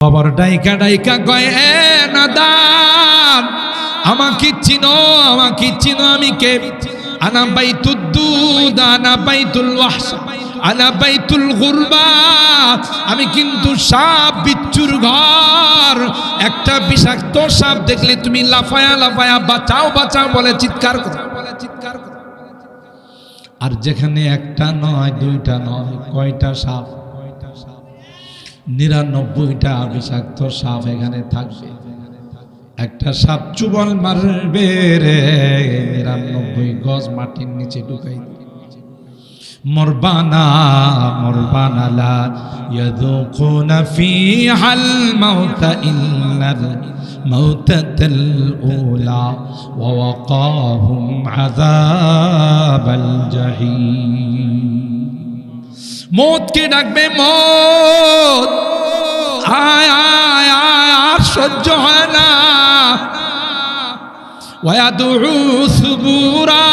বাবার ডাইকা ডাইকা কয় এ নাদান আমাকে চিনো আমি কে? আনা বাইতুদ দুদ আনা বাইতুল ওয়াহশ আনা বাইতুল গুরবা। আমি কিন্তু সাপ বিচ্ছুর ঘর। একটা বিষাক্ত সাপ দেখলে তুমি লাফায়া লাফায়া বাঁচাও বাঁচাও বলে চিৎকার করো। আর যেখানে একটা নয় দুইটা নয়, কয়টা সাপ? 99টা বিষাক্ত সাপ এখানে থাকবে। একটা সাপ চুবল মারবে রে, 99 গজ মাটির নিচে ঢুকাই দিবে। মরবানা মরবানা লা ইয়াযুকুনা ফিহাল মাউতা ইল্লাল মাউতাতাল উলা ওয়া ওয়াকাহুম আযাবাল জাহিম। মৌতকে ডাকবে, মৌত আয় আয় আয়, আর সহ্য হয় না। ওয়ায়াদউ সুবুরা,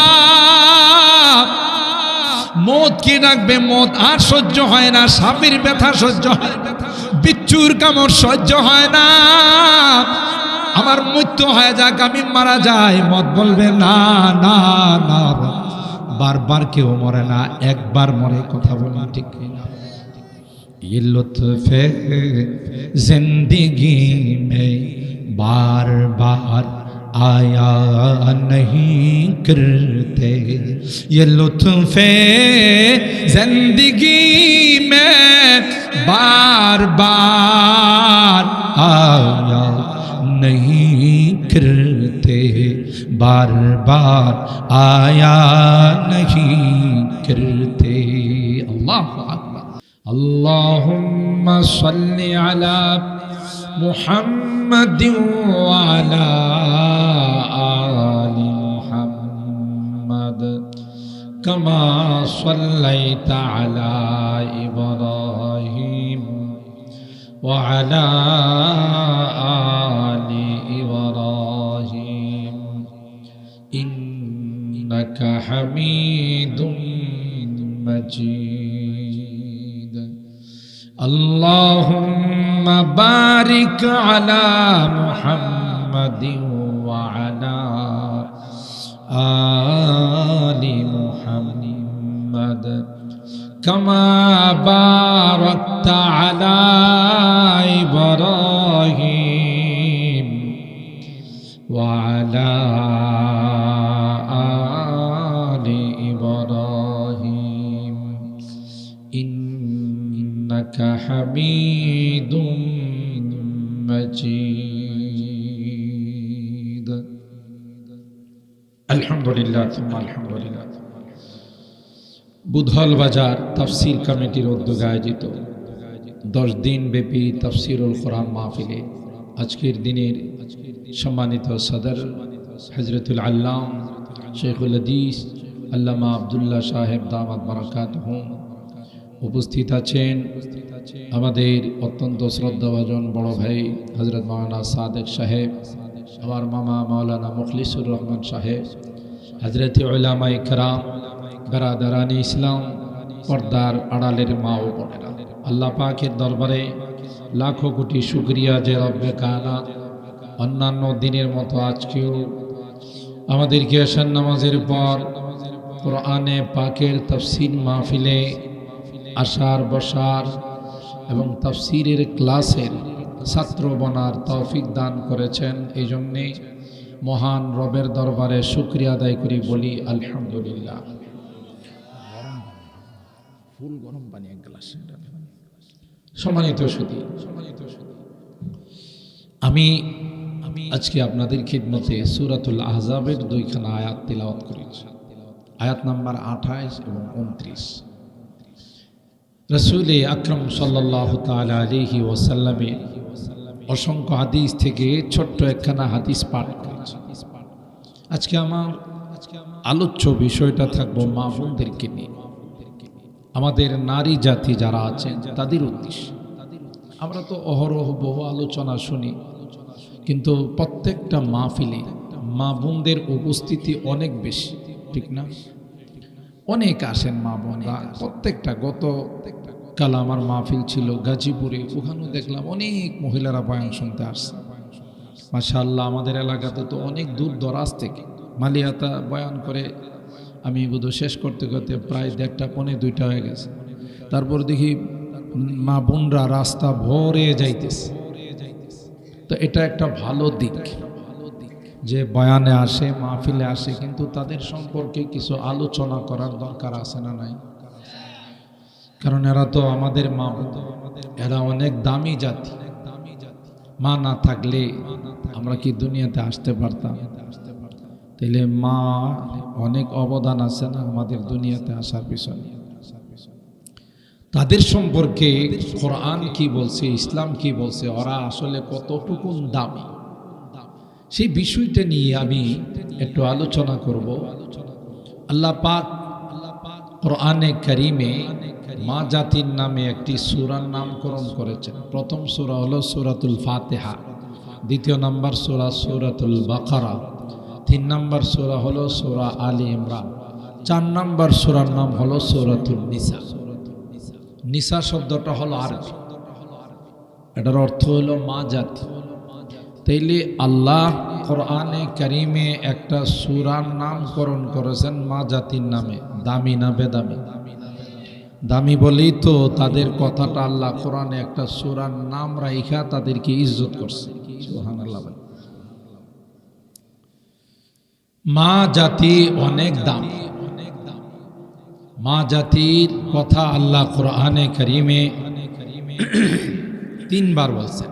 মৌতকে ডাকবে, মৌত আর সহ্য হয় না। সাপের ব্যথা সহ্য হয় না, বিচ্ছুর কামড় সহ্য হয় না। আমার মৃত্যু হয়ে যাক, আমি মারা যাই। মত বলবে না না না, বারবার কেউ মরে না, একবার মরে। কথা বলি ঠিক না? ये लुत्फ़ जिंदगी में बार बार आया नहीं करते। ये लुत्फ़ जिंदगी में बार बार आया नहीं करते, बार बार आया नहीं करते। अल्लाह अल्लाहुम्मा सल्लि अला मुहम्मदिन व अला आलि मुहम्मद कमा सल्लैता अला इब्राहीम व अला आलि इब्राहीम इन्नका हमीदुम मजीद। अल्लाहुम्मा बारिक अला मुहम्मदिन व अला आलि मुहम्मद कमा बारकता अला इब्राहीम व अला आलि इब्राहीम इन्नका हमीदुम मजीद। अल्हम्दुलिल्लाह सुम्मा अल्हम्दुलिल्लाह। বুধল বাজার তাফসীর কমিটির উদ্যোগে আয়োজিত 10 দিন ব্যাপী তাফসীরুল কোরআন মাহফিলে আজকের দিনের সম্মানিত সদর হযরতুল আল্লাম শেখুল হাদিস আল্লামা আব্দুল্লাহ সাহেব দামাত বারাকাতুহুম উপস্থিত আছেন। আমাদের অত্যন্ত শ্রদ্ধাভাজন বড় ভাই হযরত মাওলানা সাদেক সাহেব, আমার মামা মাওলানা মুখলিসুর রহমান সাহেব, হযরত উলামা ইকরাম, বেরাদারানি ইসলাম, পর্দার আড়ালের মা ও বোনেরা, আল্লাহ পাকের দরবারে লাখো কোটি শুকরিয়া যে রব্বে কায়নাত অন্যান্য দিনের মতো আজকেও আমাদেরকে আশার নামাজের পর কোরআনে পাকের তাফসীর মাহফিলে আসার বসার এবং তাফসীরের ক্লাসের ছাত্র বনার তৌফিক দান করেছেন। এই জন্যে মহান রবের দরবারে শুকরিয়া আদায় করি, বলি আলহামদুলিল্লাহ। ফুল গরম পানি এক গ্লাস। সম্মানিত সুধী, আমি আজকে আপনাদের খিদমতে সূরাতুল আহজাবের 2খানা আয়াত তিলাওয়াত করেছি, আয়াত নাম্বার 28 এবং 29। রাসূল আকরাম সাল্লাল্লাহু তাআলা আলাইহি ওয়াসাল্লামের অসংখ্য হাদিস থেকে ছোট্ট একখানা হাদিস পাঠ করেছি। আজকে আমার আলোচ্য বিষয়টা থাকবো মা বোনদেরকে নিয়ে, আমাদের নারী জাতি যারা আছেন তাদের উদ্দেশ্যে। আমরা তো অহরহ বহু আলোচনা শুনি, কিন্তু প্রত্যেকটা মাহফিলে মা বোনদের উপস্থিতি অনেক বেশি, ঠিক না? অনেক আসেন মা বোনরা, প্রত্যেকটা গত কাল আমার মাহফিল ছিল গাজীপুরে, ওখানেও দেখলাম অনেক মহিলারা বয়ান শুনতে আসছে। মাশাআল্লাহ, আমাদের এলাকাতে তো অনেক দূর দরাজ থেকে মালিয়াতা বয়ান করে আমি এগুলো শেষ করতে করতে প্রায় 1:30 পৌনে 2টা হয়ে গেছে। তারপর দেখি মা বোনরা রাস্তা ভরে যাইতেছে। তো এটা একটা ভালো দিক যে বয়ানে আসে, মাহফিলে আসে, কিন্তু তাদের সম্পর্কে কিছু আলোচনা করার দরকার আছে না নাই? কারণ এরা তো আমাদের মা, এরা অনেক দামি জাতি। মা না থাকলে আমরা কি দুনিয়াতে আসতে পারতাম? তাহলে মা অনেক অবদান আছে না আমাদের দুনিয়াতে আসার পিছনে। তাদের সম্পর্কে কোরআন কি বলছে, ইসলাম কি বলছে, ওরা আসলে কতটুকু দামি, সেই বিষয়টা নিয়ে আমি একটু আলোচনা করব। আল্লাহ পাক কোরআনে কারিমে মা জাতির নামে একটি সূরার নামকরণ করেছেন। প্রথম সূরা হলো সূরাতুল ফাতিহা, দ্বিতীয় নম্বর সূরা সূরাতুল বাকারা, 3 নম্বর সূরা হলো সূরা আলী ইমরান, 4 নম্বর সূরার নাম হলো সূরাতুন নিসা। নিসা শব্দটা হলো আরবি, এটার অর্থ হলো মা জাতি। তাইলে আল্লাহ কোরআনে কারিমে একটা সূরার নামকরণ করেছেন মা জাতির নামে। দামি না বেদামি? দামি বলেই তো তাদের কথাটা আল্লাহ কোরআনে একটা সূরার নাম রাইখা তাদেরকে ইজ্জত করছে। সুবহানাল্লাহ। মা জাতি অনেক দামি। মা জাতির কথা আল্লাহ কোরআনে কারিমে 3 বার বলছেন।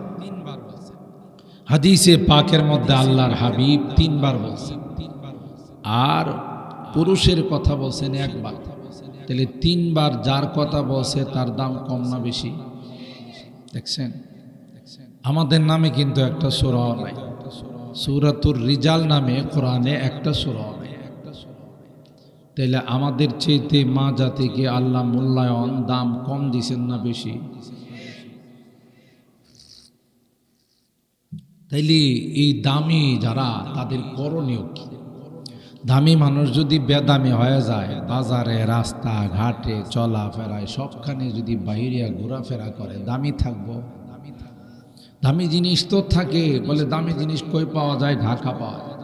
হাদিসে পাকের মধ্যে আল্লাহর হাবিব 3 বার বলছেন, আর পুরুষের কথা বলছেন 1 বার। তাহলে 3 বার যার কথা বলছে তার দাম কম না বেশি? দেখছেন, আমাদের নামে কিন্তু একটা সূরা নাই। সূরাতুর রিজাল নামে কোরআনে একটা সূরা নাই। তাইলে আমাদের চাইতে মা জাতিকে আল্লাহ মূল্যায়ন, দাম কম দিছেন না বেশি? তাইলে এই দামি যারা, তাদের করণীয় কি? দামি মানুষ যদি বেদামি হয়ে যায়, বাজারে রাস্তা ঘাটে চলাফেরায় সবখানে যদি বাইরিয়া ঘোরাফেরা করে, দামি থাকবো? দামি জিনিস তো থাকে, বলে দামি জিনিস কই পাওয়া যায়? ঢাকা পাওয়া যায়।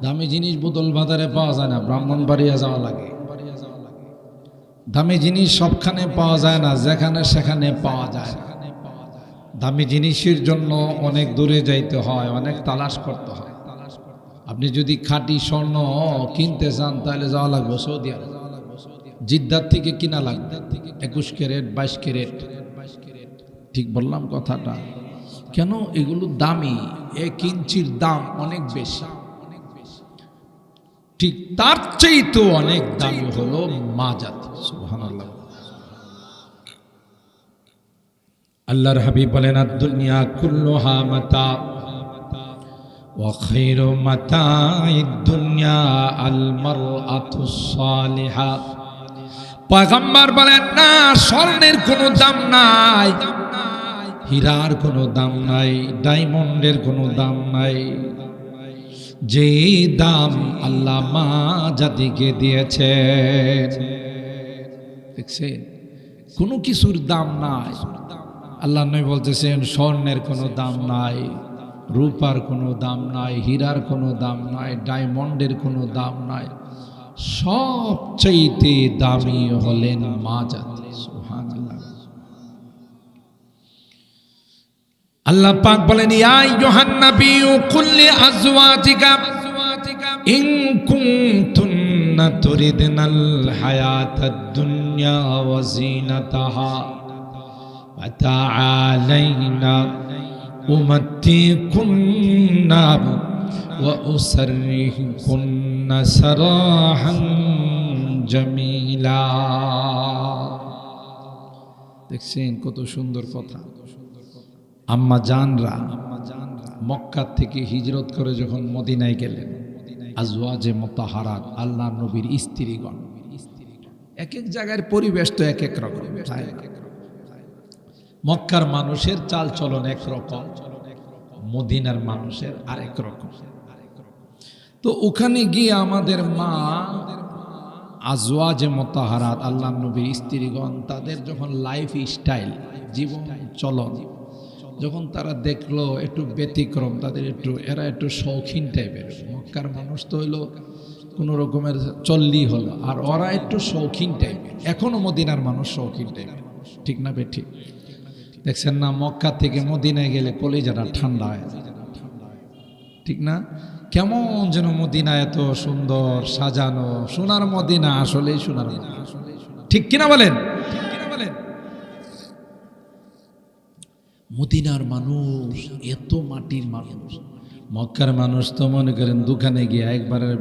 দামি জিনিস বোতল বাজারে পাওয়া যায় না, ব্রাহ্মণবাড়িয়া যাওয়া লাগে। দামি জিনিস সবখানে পাওয়া যায় না, যেখানে সেখানে পাওয়া যায়। দামি জিনিসের জন্য অনেক দূরে যাইতে হয়, অনেক তালাশ করতে হয়। আপনি যদি খাঁটি স্বর্ণ কিনতে চান তাহলে যাওয়া লাগবে সৌদি আরব। জিদ্দার থেকে কিনা লাগবে 21 ক্যারেট 22 ক্যারেট। ঠিক বললাম কথাটা? কেন? এগুলো দামি, 1 ইঞ্চির দাম অনেক বেশি। ঠিক তার চাইতেও অনেক দামি হলো মা জাতি। সুবহানাল্লাহ। আল্লাহর হাবিব বলেন, দুনিয়া কুল্লুহা মাতা ওয়া খায়রু মাতা'id দুনিয়া আল মারআতুস সালিহা। পয়গম্বর বলেন, না স্বর্ণের কোনো দাম নাই, হীরার কোনো দাম নাই, ডায়মন্ডের কোনো দাম নাই। যে দাম আল্লাহ মা জাতিকে দিয়েছেন, দেখছেন, কোনো কিছুর দাম নাই। আল্লাহ নবী বলতেছেন, স্বর্ণের কোনো দাম নাই, রূপার কোনো দাম নাই, হীরার কোনো দাম নাই, ডায়মন্ডের কোনো দাম নাই। সবচাইতে দামি হলেন মা জাতি। সুবহানাল্লাহ। আল্লাহ পাক বলেন, ইয়া আইয়ুহান নাবিয়্যু কুল লি আজওয়াজিকা ইন কুনতুন্না তুরিদনাল হায়াতাদ দুনিয়া ওয়া যিনাতাহা ফাতাআলাইনা উমাত্তিকুন্না ওয়া উসাররিহুকুন্না সারাহান জামিলা। দেখছেন কত সুন্দর কথা। আম্মা জানরা মক্কা থেকে হিজরত করে যখন মদিনায় গেলেন, আজওয়াজে মুতাহারাত, আল্লাহ নবীর স্ত্রীগণ, এক এক জায়গার পরিবেশ তো এক এক রকম। মক্কার মানুষের চাল চলন একরকম, মদিনার মানুষের আরেক রকম। তো ওখানে গিয়ে আমাদের মা আজওয়াজে মুতাহারাত, আল্লাহ নবীর স্ত্রীগণ, তাদের যখন লাইফ স্টাইল, জীবন চলন, যখন তারা দেখলো একটু ব্যতিক্রম, তাদের এরা একটু শৌখিন টাইপের। মক্কার মানুষ তো হইলো কোনো রকমের চল্লি হলো, আর ওরা একটু শৌখিন টাইপের। এখনো মদিনার মানুষ শৌখিন টাইপের, ঠিক না বে ঠিক? দেখছেন না, মক্কা থেকে মদিনায় গেলে কলিজাটা ঠান্ডা হয়ে যায়, ঠিক না? কেমন যেন মদিনা এত সুন্দর সাজানো, সোনার মদিনা, আসলেই সোনার মদিনা, ঠিক কিনা বলেন? মদিনার মানুষ এত মাটির মানুষ। মক্কার মানুষ তো মনে করেন দোকানে গিয়ে একবারের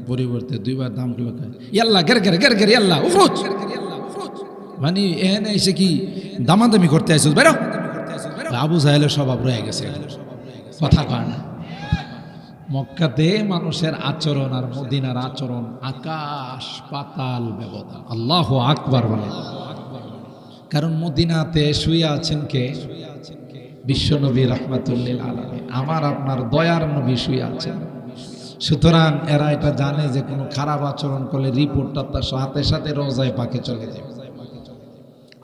পরিবর্তে দুইবার দাম লোকায়, ইয়াল্লা গের গের গের গের ইয়াল্লা উফরুজ, মানে এখানে এসে কি দামাদামি করতে আসছো? বেরো। আবু জাহেলের স্বভাব রয়ে গেছে, কথা কয় না। মক্কাতে মানুষের আচরণ আর মদিনার আচরণ আকাশ পাতাল ব্যবধান। আল্লাহু আকবার বলে। কারণ মদিনাতে শুয়ে আছেন কে? বিশ্বনবী রাহমাতুল্লিল আলামিন, আমার আপনার দয়ার নবী শুয়ে আছেন। সুতরাং এরা এটা জানে যে কোনো খারাপ আচরণ করলে রিপোর্টটা তার সাথে সাথে রওজায়ে পাকে চলে যাবে।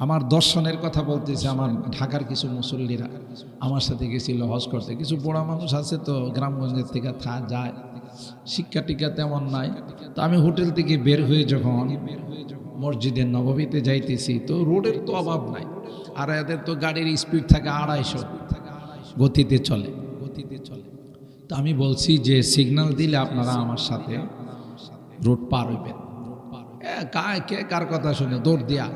আমার দর্শনের কথা বলতেছে, আমার ঢাকার কিছু মুসল্লিরা আমার সাথে গেছিল হজ করতে। কিছু বড় মানুষ আছে তো গ্রামগঞ্জের থেকে যায়, শিক্ষা টিকা তেমন নাই। তো আমি হোটেল থেকে বের হয়ে যখন মসজিদের নববীতে যাইতেছি, তো রোডের তো অভাব নাই, আর এদের তো গাড়ির স্পিড থাকে 250 গতিতে চলে। তো আমি বলছি যে সিগন্যাল দিলে আপনারা আমার সাথে রোড পার হইবেন। কে কার কথা শুনে দৌড় দিয়া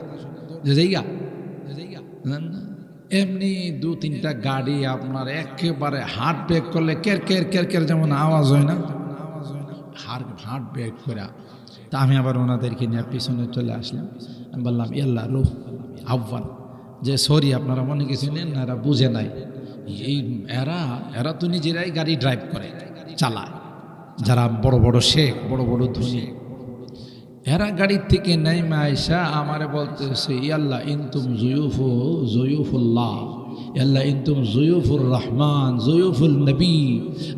এমনি 2-3টা গাড়ি আপনার একেবারে হার্ট ব্রেক করলে কের কের কের কের যেমন আওয়াজ হয় না, হার্ট ব্রেক করে। তা আমি আবার ওনাদেরকে নিয়ে পিছনে চলে আসলাম। আমি বললাম ইয়াল্লা রুহ আহ্বান, যে সরি আপনারা মনে কিছু নেন না, এরা বুঝে নাই। এই এরা তো নিজেরাই গাড়ি ড্রাইভ করে চালায়, যারা বড় বড় শেখ, বড় বড় ধনী, এরা গাড়ির থেকে নেমে আইসা আমারে বলতেছে ইয়াল্লা ইনতুম জয়ুফুল্লাহ, ইয়াল্লা ইনতুম জয়ুফুর রহমান, জয়ুফুল নবী,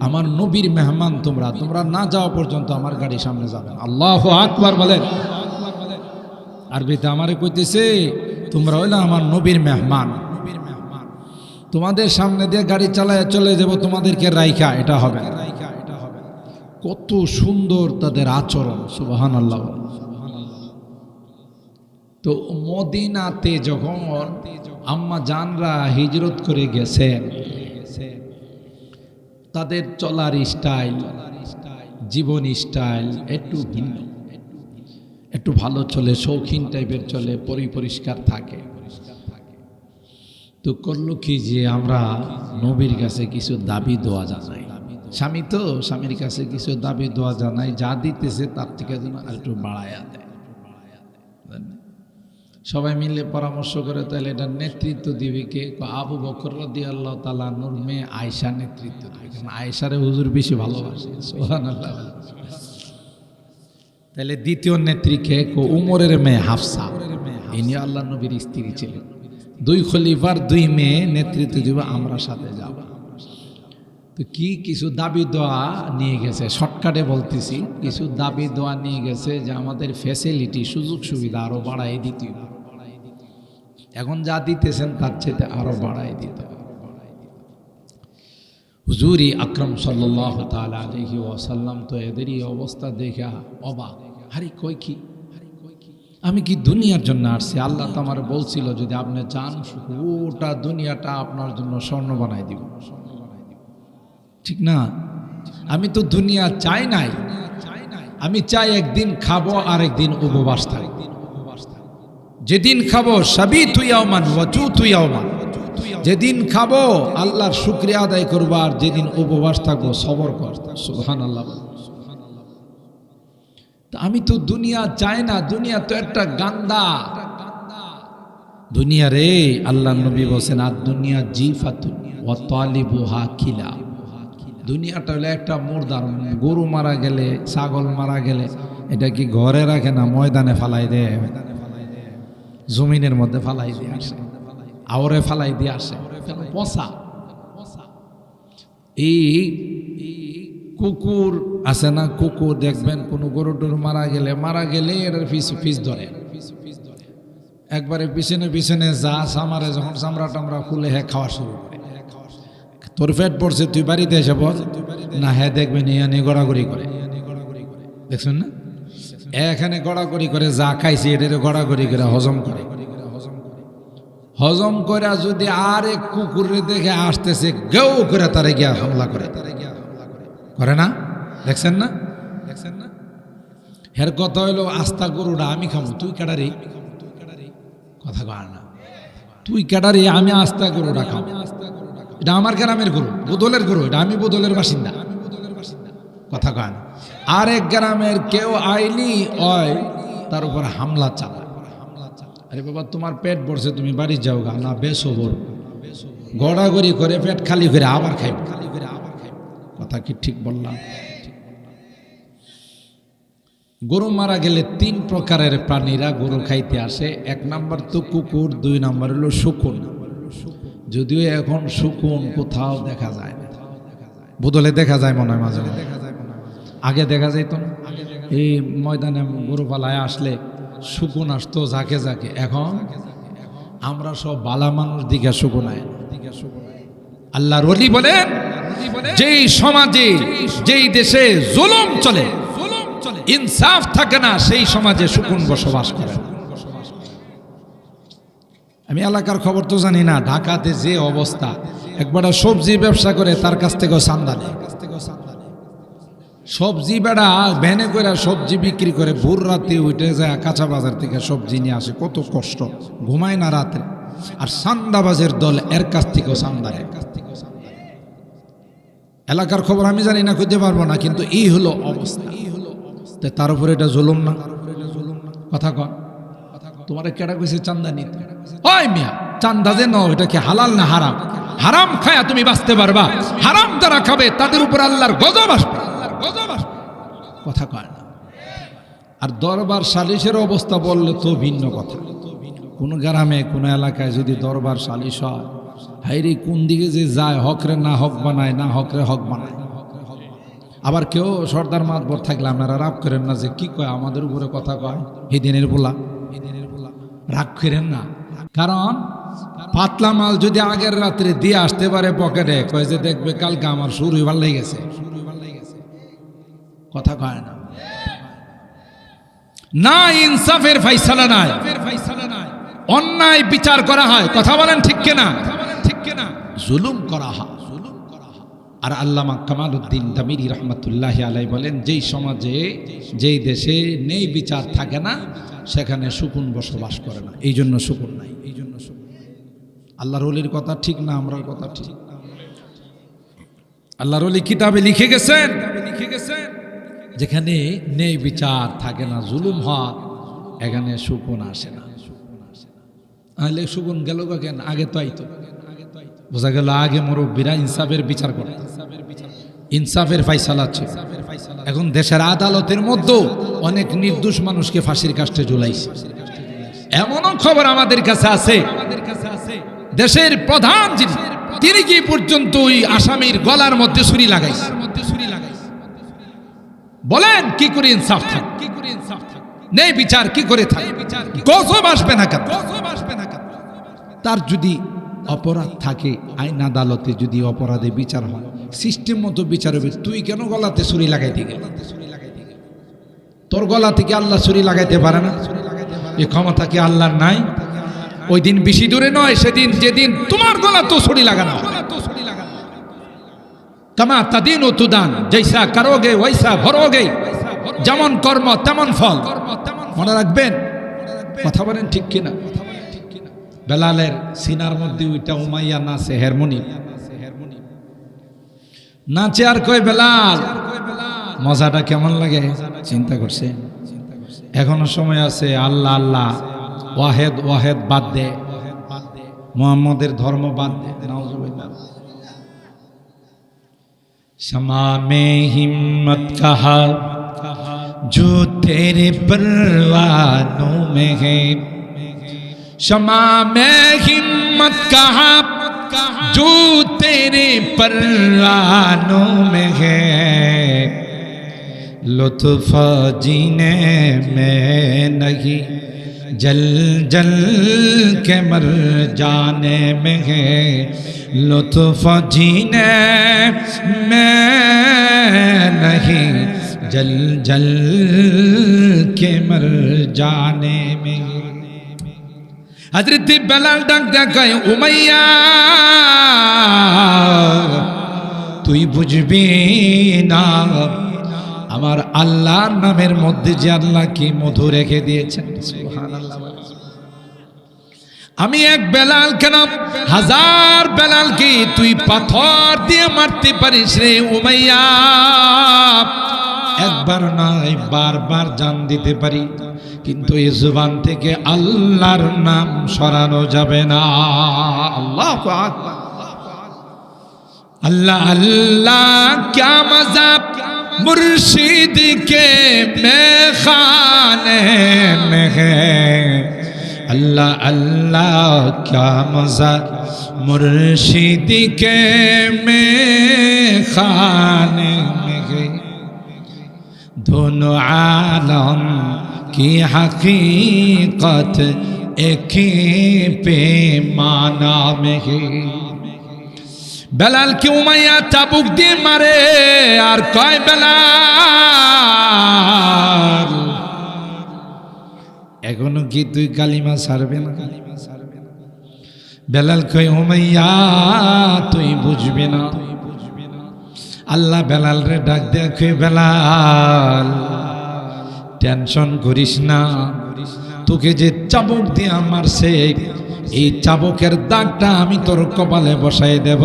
আমার নবীর মেহমান তোমরা না যাওয়া পর্যন্ত আমার গাড়ি সামনে যাবে। আল্লাহু আকবার বলেন। আরবিতে আমারে কইতেছে তোমরা হইলা আমার নবীর মেহমান, তোমাদের সামনে দিয়ে গাড়ি চালায় চলে যাব, তোমাদেরকে রাইখা এটা হবে। কত সুন্দর তাদের আচরণ, সুবহানাল্লাহ। তো মদিনাতে যখন আম্মা জানরা হিজরত করে গেছেন, তাদের চলার স্টাইল, জীবন স্টাইল একটু ভিন্ন, একটু ভালো চলে, শৌখিন টাইপের চলে, পরিষ্কার থাকে। তো করলো কি যে আমরা নবীর কাছে কিছু দাবি দোয়া জানাই। স্বামী তো স্বামীর কাছে কিছু দাবি দোয়া জানাই, যা দিতেছে তার থেকে যেন একটু বাড়াইয়া দেয়। সবাই মিলে পরামর্শ করে, তাহলে এটা নেতৃত্ব দিবে কে? আবু বকর রাদিয়াল্লাহু তাআলা নূর মেয়ে আয়েশা নেতৃত্ব দিবে, কারণ আয়েশারে হুজুর বেশি ভালোবাসে। সুবহানাল্লাহ। তাহলে দ্বিতীয় নেত্রী কে? উমরের মেয়ে হাফসা, ইনি আল্লাহ নবীর স্ত্রী ছিলেন। 2 খলিফার 2 মেয়ে নেতৃত্ব দিবে, আমরা সাথে যাব। তো কিছু দাবি দোয়া নিয়ে গেছে, শর্টকাটে বলতেছি, কিছু দাবি দোয়া নিয়ে গেছে যে আমাদের ফ্যাসিলিটি, সুযোগ সুবিধা আরো বাড়াই দিতে হবে। এখন যা দিতেছেন তার চেয়ে আরো বাড়াই দিতে হবে। হুজুরি আকরাম সাল্লাল্লাহু তাআলা আলাইহি ওয়াসাল্লাম তো এদেরই অবস্থা দেখা অবাক। আরে কই কি, আমি কি দুনিয়ার জন্য আসছি? আল্লাহ তো আমার বলছিল যদি আপনি চান ওটা দুনিয়াটা আপনার জন্য স্বর্ণ বানাই দিব, ঠিক না? আমি তো দুনিয়া চাই নাই, আমি চাই একদিন খাবো আর একদিন উপবাস থাকবো। যেদিন খাবো সাবিতু ইয়াওমান ওয়াজুতু ইয়াওমান, যেদিন খাবো আল্লাহর শুকরিয়া আদায় করবো, আর যেদিন উপবাস থাকবো সবর করবো। সুবহানাল্লাহ। আমি তো দুনিয়া চাই না, দুনিয়া তো একটা গান্দা দুনিয়া রে। আল্লাহ নবী বলেন আর দুনিয়া জিফাতুন ওয়া তালিবুহা কিলা, দুনিয়াটা হলো একটা মুর্দার। গরু মারা গেলে, ছাগল মারা গেলে এটা কি ঘরে রাখে না, ময়দানে ফালাই দেয়, জমিনের মধ্যে ফালাই দিয়ে আসে, আওরে ফালাই দিয়ে আসে, পচা। এই কুকুর আছে না, কুকুর দেখবেন কোনো গরু টরু মারা গেলে এটার ফিস ধরে, একবারে পিছনে পিছনে যা সামারে যখন চামড়া টামড়া খুলে হ্যাঁ খাওয়া শুরু করে। তোর পেট পড়ছে তুই বাড়িতে এসে বল না, হ্যাঁ দেখবেন এখানে গড়াগড়ি করে, দেখছেন না এখানে গড়াগড়ি করে, যা খাইছে এটার গড়াগড়ি করে হজম করে। হজম করে যদি আরেক কুকুরে দেখে আসতেছে গেউ করে তারে গিয়া হামলা করে না, দেখছেন না? হের কথা হইলো আস্তা গরুটা আমি খাবো, তুই কেডারি কথা কয় না, তুই কেডারি আমি আস্তা গরুটা খাবো, এটা আমার গ্রামের গরু, বদলের গরু, এটা আমি বদলের বাসিন্দা, কথা কয় না। আরেক গ্রামের কেউ আইলি ওই তার উপর হামলা চালায়, আরে বাবা তোমার পেট ভরছে তুমি বাড়ি যাও গা, না বেশ ওর গড়াগড়ি করে পেট খালি করে আবার খাইব, কথা কি ঠিক বললাম? গরু মারা গেলে 3 প্রকারের প্রাণীরা গরু খাইতে আসে। 1 নাম্বার তো কুকুর, 2 নাম্বার হলো শকুন। যদিও এখন শকুন কোথাও দেখা যায় না, বদলে দেখা যায় মনে হয় মাঝে মাঝে, আগে দেখা যাইত না। এই ময়দানে গরু পালায় আসলে শকুন আসতো ঝাঁকে ঝাঁকে, এখন আমরা সব বালা মানুষ দিকে শকুন আয়। আল্লাহর ওলি বলেন যেই সমাজে যেই দেশে জুলুম চলে, ইনসাফ থাকে না, সেই সমাজে শকুন বসবাস করে। আমি এলাকার খবর তো জানি না, ঢাকাতে যে অবস্থা, একবার সবজি ব্যবসা করে তার কাছ থেকেও চান্দা নেয়, সবজি বেড়া ভ্যানে করে সবজি বিক্রি করে, ভোর রাতে উঠে যায় কাঁচা বাজার থেকে সবজি নিয়ে আসে, কত কষ্ট, ঘুমায় না রাতে, আর চান্দাবাজের দল এর কাছ থেকেও চান্দা নেয়। এলাকার খবর আমি জানি না, খুঁজতে পারবো না, কিন্তু এই হলো অবস্থা। তার উপরে এটা জুলুম না? কথা কয় তোমার কেডা কইছে চান্দা নিতে? ওই মিয়া চান্দা যে নাও, এটা কি হালাল না হারাম? হারাম খায়া তুমি বাঁচতে পারবা? হারাম যারা খাবে তাদের উপর আল্লাহর গজব আসবে, কথা কয় না। আর দরবার সালিশের অবস্থা বললে তো ভিন্ন কথা। কোন গ্রামে কোন এলাকায় যদি দরবার সালিশ হয়, হাইরে কোন দিকে যে যায়, হকরে না হক বানায়, না হকরে হক বানায়। আবার কেউ সর্দার মাতবর থাকলে আপনারা রাগ করেন না, যে কি কয় আমাদের উপরে কথা কয়, হিদিনের বলা, রাগ করেন না। কারণ পাতলা মাল যদি আগের রাত্রে দিয়ে আসতে পারে পকেটে, কয় যে দেখবে কালকে আমার শুরু ভাল লেগে গেছে, কথা কয় না। না ইনসাফের ফাইসালা নাই, অন্যায় বিচার করা হয়, কথা বলেন ঠিক কিনা? জুলুম করা হয়। আর আল্লামা কামালউদ্দিন দামিরি রহমতুল্লাহি আলাইহি বলেন, যেই সমাজে যেই দেশে নেই বিচার থাকে না, সেখানে শকুন বসবাস করে না, এই জন্য শকুন নাই। আল্লাহর ওলির কথা ঠিক না আমরার কথা ঠিক? আল্লাহর ওলি কিতাবে লিখে গেছেন, যেখানে নেই বিচার থাকে না, জুলুম হয়, এখানে শকুন আসে না। আহলে শকুন গেল কেন? আগে তো আইতো, বোঝা গেল আগে মুরব্বীরা ইনসাফের বিচার করে, ইনসাফের ফাইসালা ছিল। এখন দেশের আদালতের মধ্যে অনেক নির্দোষ মানুষকে ফাঁসির কাস্টে ঝুলাইছে। এমনও খবর আমাদের কাছে আছে, দেশের প্রধান যিনি, তিনি কি পর্যন্ত ওই আসামির গলার মধ্যে ছুরি লাগাইছে। বলেন কি করে ইনসাফ থাকে? নেই বিচার কি করে থাকে? গজব আসবে না কেন? তার যদি অপরাধ থাকে, আইন আদালতে যদি অপরাধে বিচার হয়, সিস্টেম মতো বিচার হবে। তুই কেন গলাতে ছুরি লাগাইতে গেল? তোর গলা থেকে আল্লাহ ছুরি লাগাইতে পারে না? এই ক্ষমতা কি আল্লাহর নাই? ওই দিন বেশি দূরে নয়, সেদিন যেদিন তোমার গলা তো ছুরি লাগানো, কামা তাদিন ও তুদান, জৈসা করোগে ওইসা ভরোগে, যেমন কর্ম তেমন ফল। মনে রাখবেন, কথা বলেন ঠিক কিনা? বেলালের সিনার মধ্যে ওইটা উমাইয়া নাচে, হারমোনিয়াম নাচে, আর কই বেলাল মজাটা কেমন লাগে চিন্তা করছে? এখনো সময় আছে। আল্লাহ আল্লাহ ওয়াহেদ ওয়াহেদ বাদ দে, মুহাম্মদের ধর্ম বাদ দে। নাউজুবিল্লাহ। शमा में हिम्मत कहा जो तेरे परवानों में है, शमा में हिम्मत कहा जो तेरे परवानों में है लुत्फ जीने में नहीं जल जल के मर जाने में है लुत्फ जीने में नहीं जल जल के मर जाने में। हजरत बेलाल डाक देखाয় উমাইয়া তুই বুঝবি না আমার আল্লাহর নামের মধ্যে যে আল্লাহ কি মধু রেখে দিয়েছেন সুবহানাল্লাহ। আমি এক বেলাল কেন হাজার বেলাল কি তুই পাথর দিয়ে মারতে পারিস রে উমাইয়া একবার নয় বারবার জান দিতে পারি কিন্তু এই জবান থেকে আল্লাহর নাম সরানো যাবে না। আল্লাহু আকবার अल्लाह अल्लाह क्या मजा मुर्शिद के मैं खाने में है अल्लाह अल्लाह क्या मजा मुर्शिद के मैं खाने में है दोनों आलम की हकीकत एक ही पैमाना में है। বেলাল কি উমাইয়া চাবুক দিয়ে মারে আর কয় বেলাল এখনো কি তুই কালিমা ছাড়বে না? বেলাল কয় উমাইয়া তুই বুঝবি না। আল্লাহ বেলাল রে ডাক দেয়া কয় বেলাল টেনশন করিস না তোকে যে চাবুক দিয়ে মারছে এই চাবুকের দাগটা আমি তোর কপালে বসাই দেব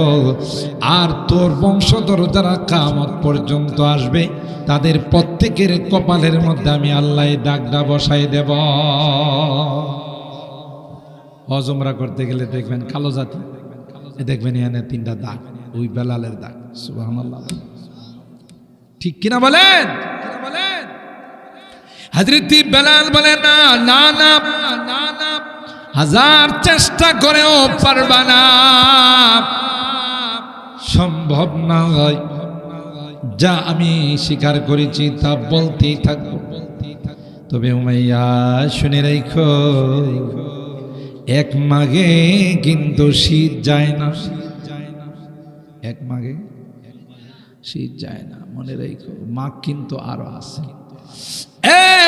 আর তোর বংশধর যারা কিয়ামত পর্যন্ত আসবে তাদের প্রত্যেকের কপালের মধ্যে আমি আল্লাহ এই দাগটা বসাই দেব। হজ উমরা করতে গেলে দেখবেন কালো জাতি দেখবেন এখানে তিনটা দাগ ওই বেলালের দাগ সুবহানাল্লাহ ঠিক কিনা বলেন? হযরত বেলাল বলে না না না না না হাজার চেষ্টা করেও পারবা না সম্ভব না হয় যা আমি স্বীকার করেছি তা বলতেই থাকবো। তবে উমাইয়া শুনে রাখো এক মাঘে কিন্তু শীত যায় না এক মাঘে শীত যায় না মনে রাখো মাঘ কিন্তু আরো আছে।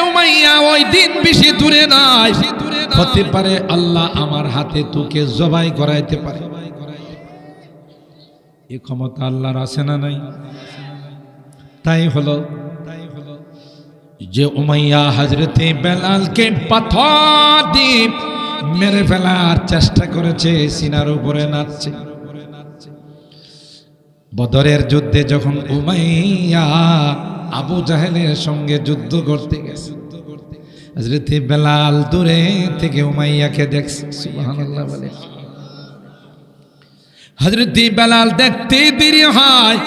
উমাইয়া ওই দিন বেশি দূরে নাই হতে পারে আল্লাহ আমার হাতে তোকে জবাই করাইতে পারে এই ক্ষমতা আল্লাহর আছে না নাই? তাই হলো যে উমাইয়া হযরতে বেলালকে পাথর দিয়ে মেরে ফেলার চেষ্টা করেছে সিনার উপরে নাচছে। বদরের যুদ্ধে যখন উমাইয়া আবু জাহেলের সঙ্গে যুদ্ধ করতে গেছে হযরত বেলাল দূরে থেকে উমাইয়াকে দেখছে সুবহানাল্লাহ বলে। হযরত বেলাল দেখতে দেরি হয়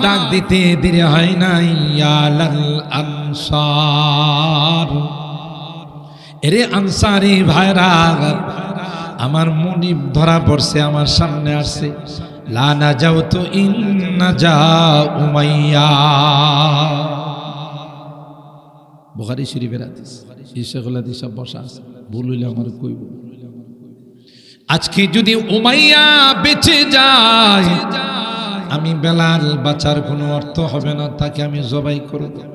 ডাক দিতে দেরি হয় না ইয়ালাল আনসার এরে আনসারি ভাইরা আমার মুনিব ধরা পড়ছে আমার সামনে আসছে লা নাজাউতু ইন্না জা উমাইয়া বুখারী শরীফের হাদিস ইশাগুল হাদিস সব বসা আছে ভুল হইলে আমার কইব। আজকে যদি উমাইয়া বেঁচে যায় আমি বেলাল বাঁচার কোনো অর্থ হবে না তাকে আমি জবাই করে দেব।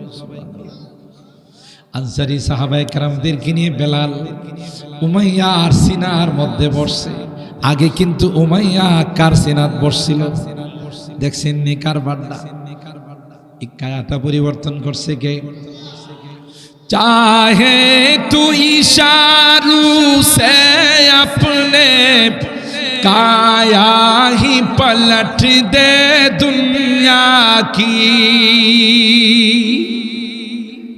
আনসারী সাহাবায়ে কেরামদেরকে নিয়ে বেলাল উমাইয়া আর সিনার মধ্যে বসছে। আগে কিন্তু উমাইয়া কার সিনাত বসছিল দেখছেন নি কার বাড্ডা এই কায়াটা পরিবর্তন করছে কে? चाहे तू इशारों से अपने काया ही पलट दे दुनिया की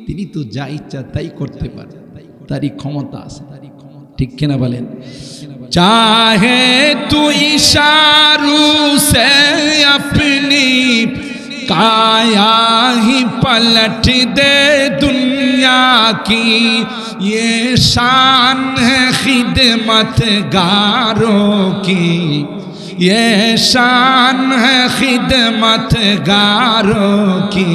তিনি তো যা ইচ্ছা তাই করতে পারে তারই ক্ষমতা আছে ঠিক কিনা বলেন? चाहे तू इशारों से अपनी काया ही पलट दे दुनिया की ये शान है खिदमतगारों की ये शान है खिदमतगारों की,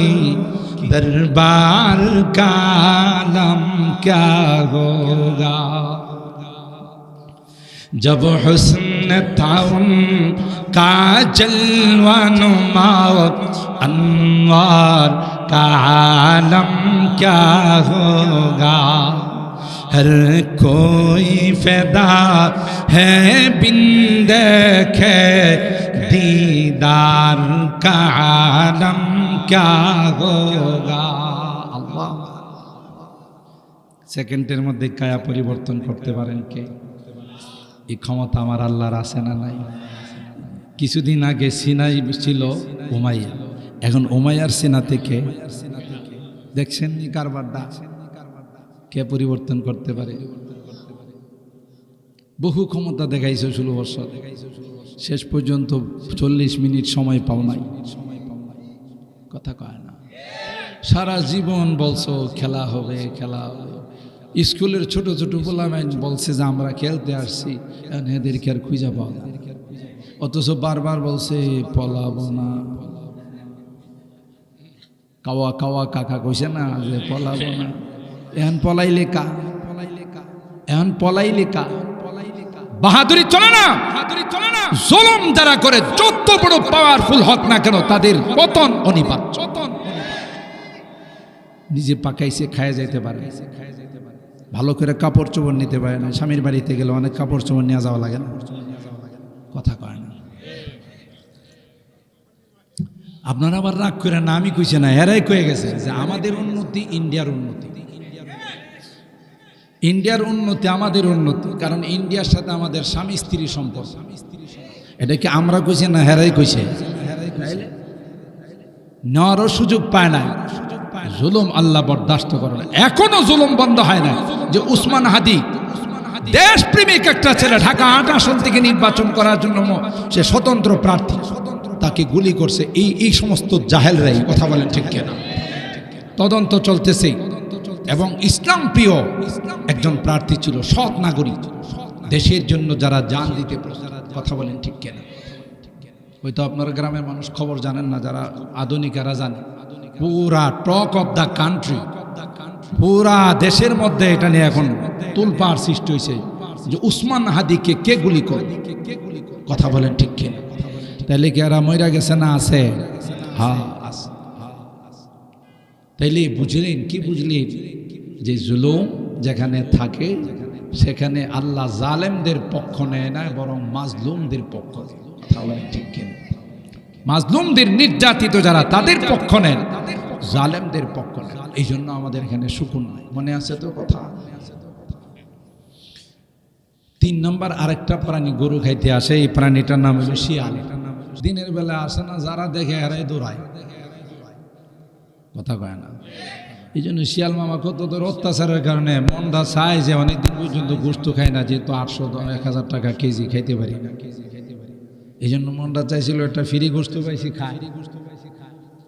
दरबार का आलम क्या होगा। जब हुस्न था उनका जलवा नुमा, अनवार का आलम क्या होगा। हर कोई फैदा है बिन देखे, दीदार का आलम क्या होगा। আল্লাহ সেকেন্ডের মধ্যে কায়া পরিবর্তন করতে পারেন কে? এই ক্ষমতা আমার আল্লাহর আছে না নাই? কিছুদিন আগে সিনাই ছিল উমাইয়া, এখন উমাইয়ার সিনা থেকে দেখছেন এই কারবারটা কে পরিবর্তন করতে পারে? বহু ক্ষমতা দেখাইছে 16 বছর, শেষ পর্যন্ত 40 মিনিট সময় পাও নাই। কথা কয় না। সারা জীবন বলছো খেলা হবে খেলা হবে, স্কুলের ছোট ছোট পোলামাইন বলছে যে আমরা খেলতে আসছি, এদেরকে আর খুঁজে পাও না। অথচ বারবার বলছে পলাবো না। কাওয়া কাওয়া কাকা কইছে না যে পলাবো না। এখন পলাইলে কা, এখন পলাইলে কা। বাহাদুরি চলে না, জুলুম যারা করে যত বড় পাওয়ারফুল হোক না কেন তাদের পতন অনিবার্য। নিজে পাকাইছে খায়া যাইতে পারে, ভালো করে কাপড় চোপড় নিতে পারে না। স্বামীর বাড়িতে গেলে অনেক কাপড় চোপড় নিয়ে যাওয়া লাগে না, কথা কয় না। আপনারা আবার রাগ করে না, আমি কইছে না, এরাই কয়ে গেছে যে আমাদের উন্নতি ইন্ডিয়ার উন্নতি, ইন্ডিয়ার উন্নতি আমাদের উন্নতি। কারণ ইন্ডিয়ার সাথে আমাদের স্বামী স্ত্রী সম্পর্ক। এটা কি আমরা কইছে না হেরাই কইছে? নেওয়ারও সুযোগ পায় না। জুলুম আল্লাহ বরদাস্ত করে না। এখনো জুলুম বন্ধ হয় না। যে উসমান হাদি দেশপ্রেমিক একটা ছেলে, ঢাকা ৮ আসন থেকে নির্বাচন করার জন্য সে স্বতন্ত্র প্রার্থী, তাকে গুলি করছে এই সমস্ত জাহেলরাই। কথা বলেন ঠিক কিনা? তদন্ত চলতেছে। এবং ইসলাম প্রিয় একজন প্রার্থী ছিল, সৎ নাগরিক, দেশের জন্য যারা জান দিতে। কথা বলেন ঠিক কিনা? হয়তো আপনার গ্রামের মানুষ খবর জানেন না, যারা আধুনিকেরা জানে। পুরা টক অফ দ্য কান্ট্রি, পুরা দেশের মধ্যে এটা নিয়ে এখন তুলপাড় সৃষ্টি হয়েছে যে উসমান হাদিকে কে গুলি করে। কথা বলেন ঠিক কিনা? তাইলে কি এরা মইরা গেছে না আছে? হ্যাঁ আছে। তাইলে বুঝলেন কি? বুঝলেন যে জুলুম যেখানে থাকে সেখানে আল্লাহ জালেমদের পক্ষ নেয় না, বরং মাজলুমদের পক্ষ নেয়। কথা বলেন ঠিক কিনা? মাজলুমদের নির্যাতিত যারা তাদের পক্ষ নেন, জালেমদের পক্ষ নেন। এই জন্য আমাদের এখানে সুকুন নাই। মনে আছে তো কথা? 3 নম্বর আরেকটা প্রাণী গরু খাইতে আসে, এই প্রাণীটার নাম হলো শিয়াল। দিনের বেলা আসে না, যারা দেখে এরাই দৌড়ায়। কথা কয় না? এই জন্য শিয়াল মামা কত তোর অত্যাচারের কারণে মনটা চায় যে অনেকদিন পর্যন্ত গোস্ত খায় না, যেহেতু 800-1000 টাকা কেজি খাইতে পারি না। এই জন্য মনটা চাইছিল একটা ফ্রি গোস্ত পাইছি খায়,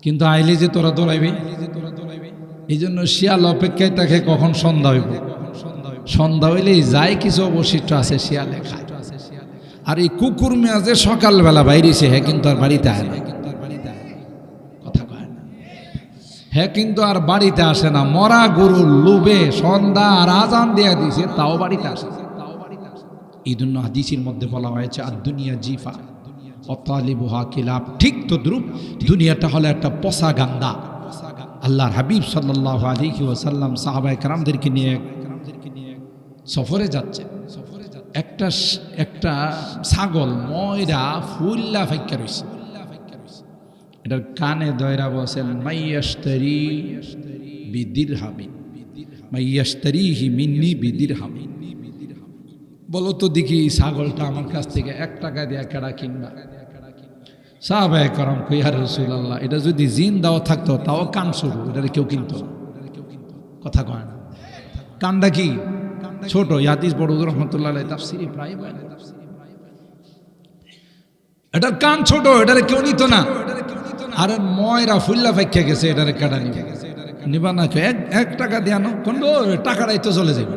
কিন্তু আইলে যে তোরা দৌড়াইবে। এই জন্য শিয়াল অপেক্ষায় থাকে কখন সন্ধ্যা হইব। সন্ধ্যা হইলেই যায় কিছু অবশিষ্ট আছে শিয়ালে খায়। আর এই কুকুর মেয়াজে সকালবেলা বাইরেছে, হ্যাঁ কিন্তু আর বাড়িতে আয় না। কথা কয় না? হ্যাঁ কিন্তু আর বাড়িতে আসে না। মরা গরুর লোভে সন্ধ্যা আর আজান দেয়া দিছে, তাও বাড়িতে আসে। এই জন্য হাদিসের মধ্যে বলা হয়েছে আর দুনিয়া জিফা অতালিবুহা কিলাব। ঠিক তদ্রুপ দুনিয়াটা হলো একটা পচা গান্দা। আল্লাহর হাবিব সাল্লাল্লাহু আলাইহি ওয়াসাল্লাম সাহাবায়ে কেরামদেরকে নিয়ে সফরে যাচ্ছে। একটা ছাগল ময়রা ফুল্লা ফাইক্কা রইছে। এটার কানে দয়রা বসেন মাইয়াশতারি বিদিরহামিন, মাইয়াশতারিহি মিন্নি বিদিরহামিন। বলো তো দেখি ছাগলটা আমার কাছ থেকে 1 টাকা দিয়ে কেডা কিনবা? সাহাবায়ে কেরাম কই ইয়া রাসূলুল্লাহ, এটা যদি জিন দেওয়া থাকতো তাও কান শুরু, এটা কেউ কিনতো না। কথা কয় না? কানটা কি ছোট? হাদিস বড় রহমাতুল্লাহ আলাইহি তাফসীরে প্রায় বলে এটার কান ছোট, এটারে কেউ নিত না। আরে ময়রা ফুল্লা ফাইক্কা গেছে, এটারে কেডা নিবে? নিবা না? 1 টাকা দিয়ে আনো, কোন টাকাটাই তো চলে যাবে।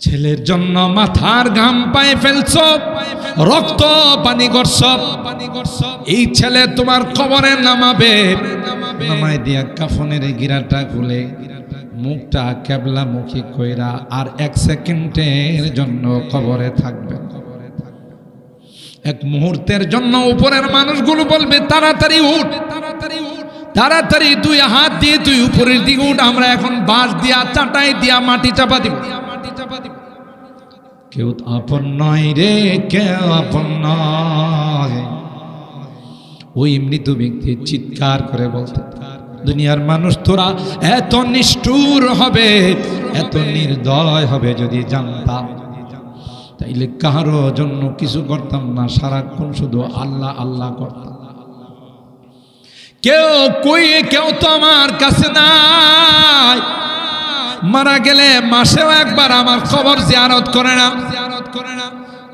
ছেলের জন্য মাথার ঘাম পায়ে ফেলছো, রক্ত পানি করছ, এই ছেলে তোমার কবরে নামাবে, নামাই দিয়া কাফনের গিরাটা খুলে মুখটা কেবলা মুখী কইরা আর 1 সেকেন্ডের জন্য কবরে থাকবে। এক মুহূর্তের জন্য উপরের মানুষগুলো বলবে তাড়াতাড়ি উঠ, তাড়াতাড়ি উঠ, তাড়াতাড়ি 2 হাত দিয়ে তুই উপরের দিকে উঠ, আমরা এখন বাঁশ দিয়া চাটাই দিয়া মাটি চাপা দিব। কেউ আপন নয় রে, কেউ আপন নয়। ওই মৃত ব্যক্তি চিৎকার করে বলতে, দুনিয়ার মানুষ তোরা এত নিষ্ঠুর হবে, এত নির্দয় হবে যদি জানতাম, তাইলে কারো জন্য কিছু করতাম না, সারাক্ষণ শুধু আল্লাহ আল্লাহ করতাম। কেউ কই, কেউ তো আমার কাছে নাই, মারা গেলে মাসেও একবার আমার খবর জিয়ারত করে না,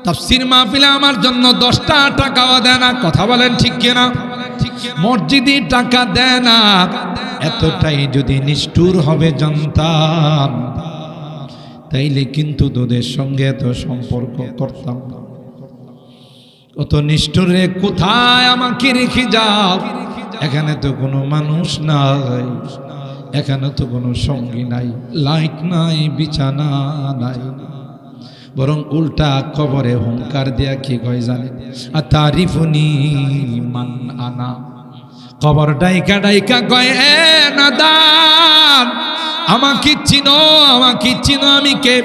তাফসীর মাহফিলে আমার জন্য 10টা টাকাও দেয় না। কথা বলেন ঠিক কিনা? মসজিদে টাকা দেয় না। এতটাই যদি নিষ্ঠুর হবে জানতাম, তাইলে কিন্তু তোদের সঙ্গে এত সম্পর্ক করতাম না। কত নিষ্ঠুরে, কোথায় আমাকে রেখে যাও, এখানে তো কোনো মানুষ নাই, এখানে তো কোনো সঙ্গী নাই, লাইট নাই, বিছানা নাই, বরং উল্টা কবরে হুঙ্কার দেয়া কি কয় জানে, আতারিফুনি মান আনা। কবর ডাইকা ডাইকা কয়, এ নাদান, আমাকে চিনো, আমাকে চিনো, আমি কে?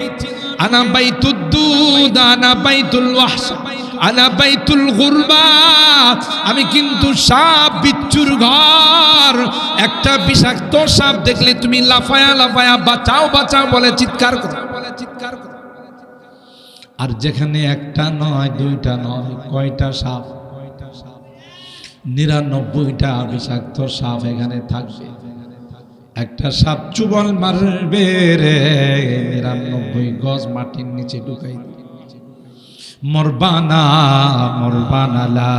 আনা বাইতুদ দুদ, আনা বাইতুল ওয়াহশ, আনা বাইতুল গুরবা। আমি কিন্তু সাপ বিচ্ছুর ঘর। একটা বিষাক্ত সাপ দেখলে তুমি লাফায়া লাফায়া বাঁচাও বাঁচাও বলে চিৎকার করো। আর যেখানে একটা নয়, 2টা নয়, কয়টা সাপ? 99টা বিষাক্ত সাপ এখানে থাকবে। একটা সাপ চুবল মারবে রে, 99 গজ মাটির নিচে ঢুকাই দিবে। মরবানা মরবানা লা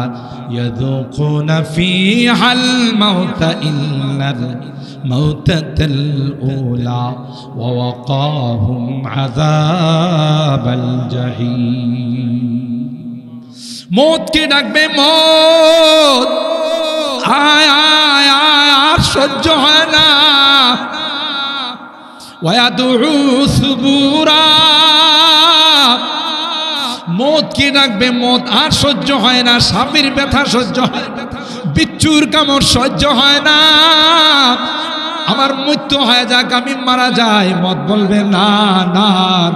ইয়াযুকুনা ফিহাল মাউতা ইল্লাল মাউতাতাল উলা ওয়া ওয়াকাহুম আযাবাল জাহিম। মৌতকে ডাকবে, মৌত আয় আয় আয়, আর সহ্য হয় না। ওয়ায়াদউ সুবুরা, মৌতকে ডাকবে, মৌত আর সহ্য হয় না। সাপের ব্যথা সহ্য হয় না, বিচ্ছুর কামড় সহ্য হয় না। আমার মৃত্যু হয়ে যাক, আমি মারা যাই। মত বলবে না না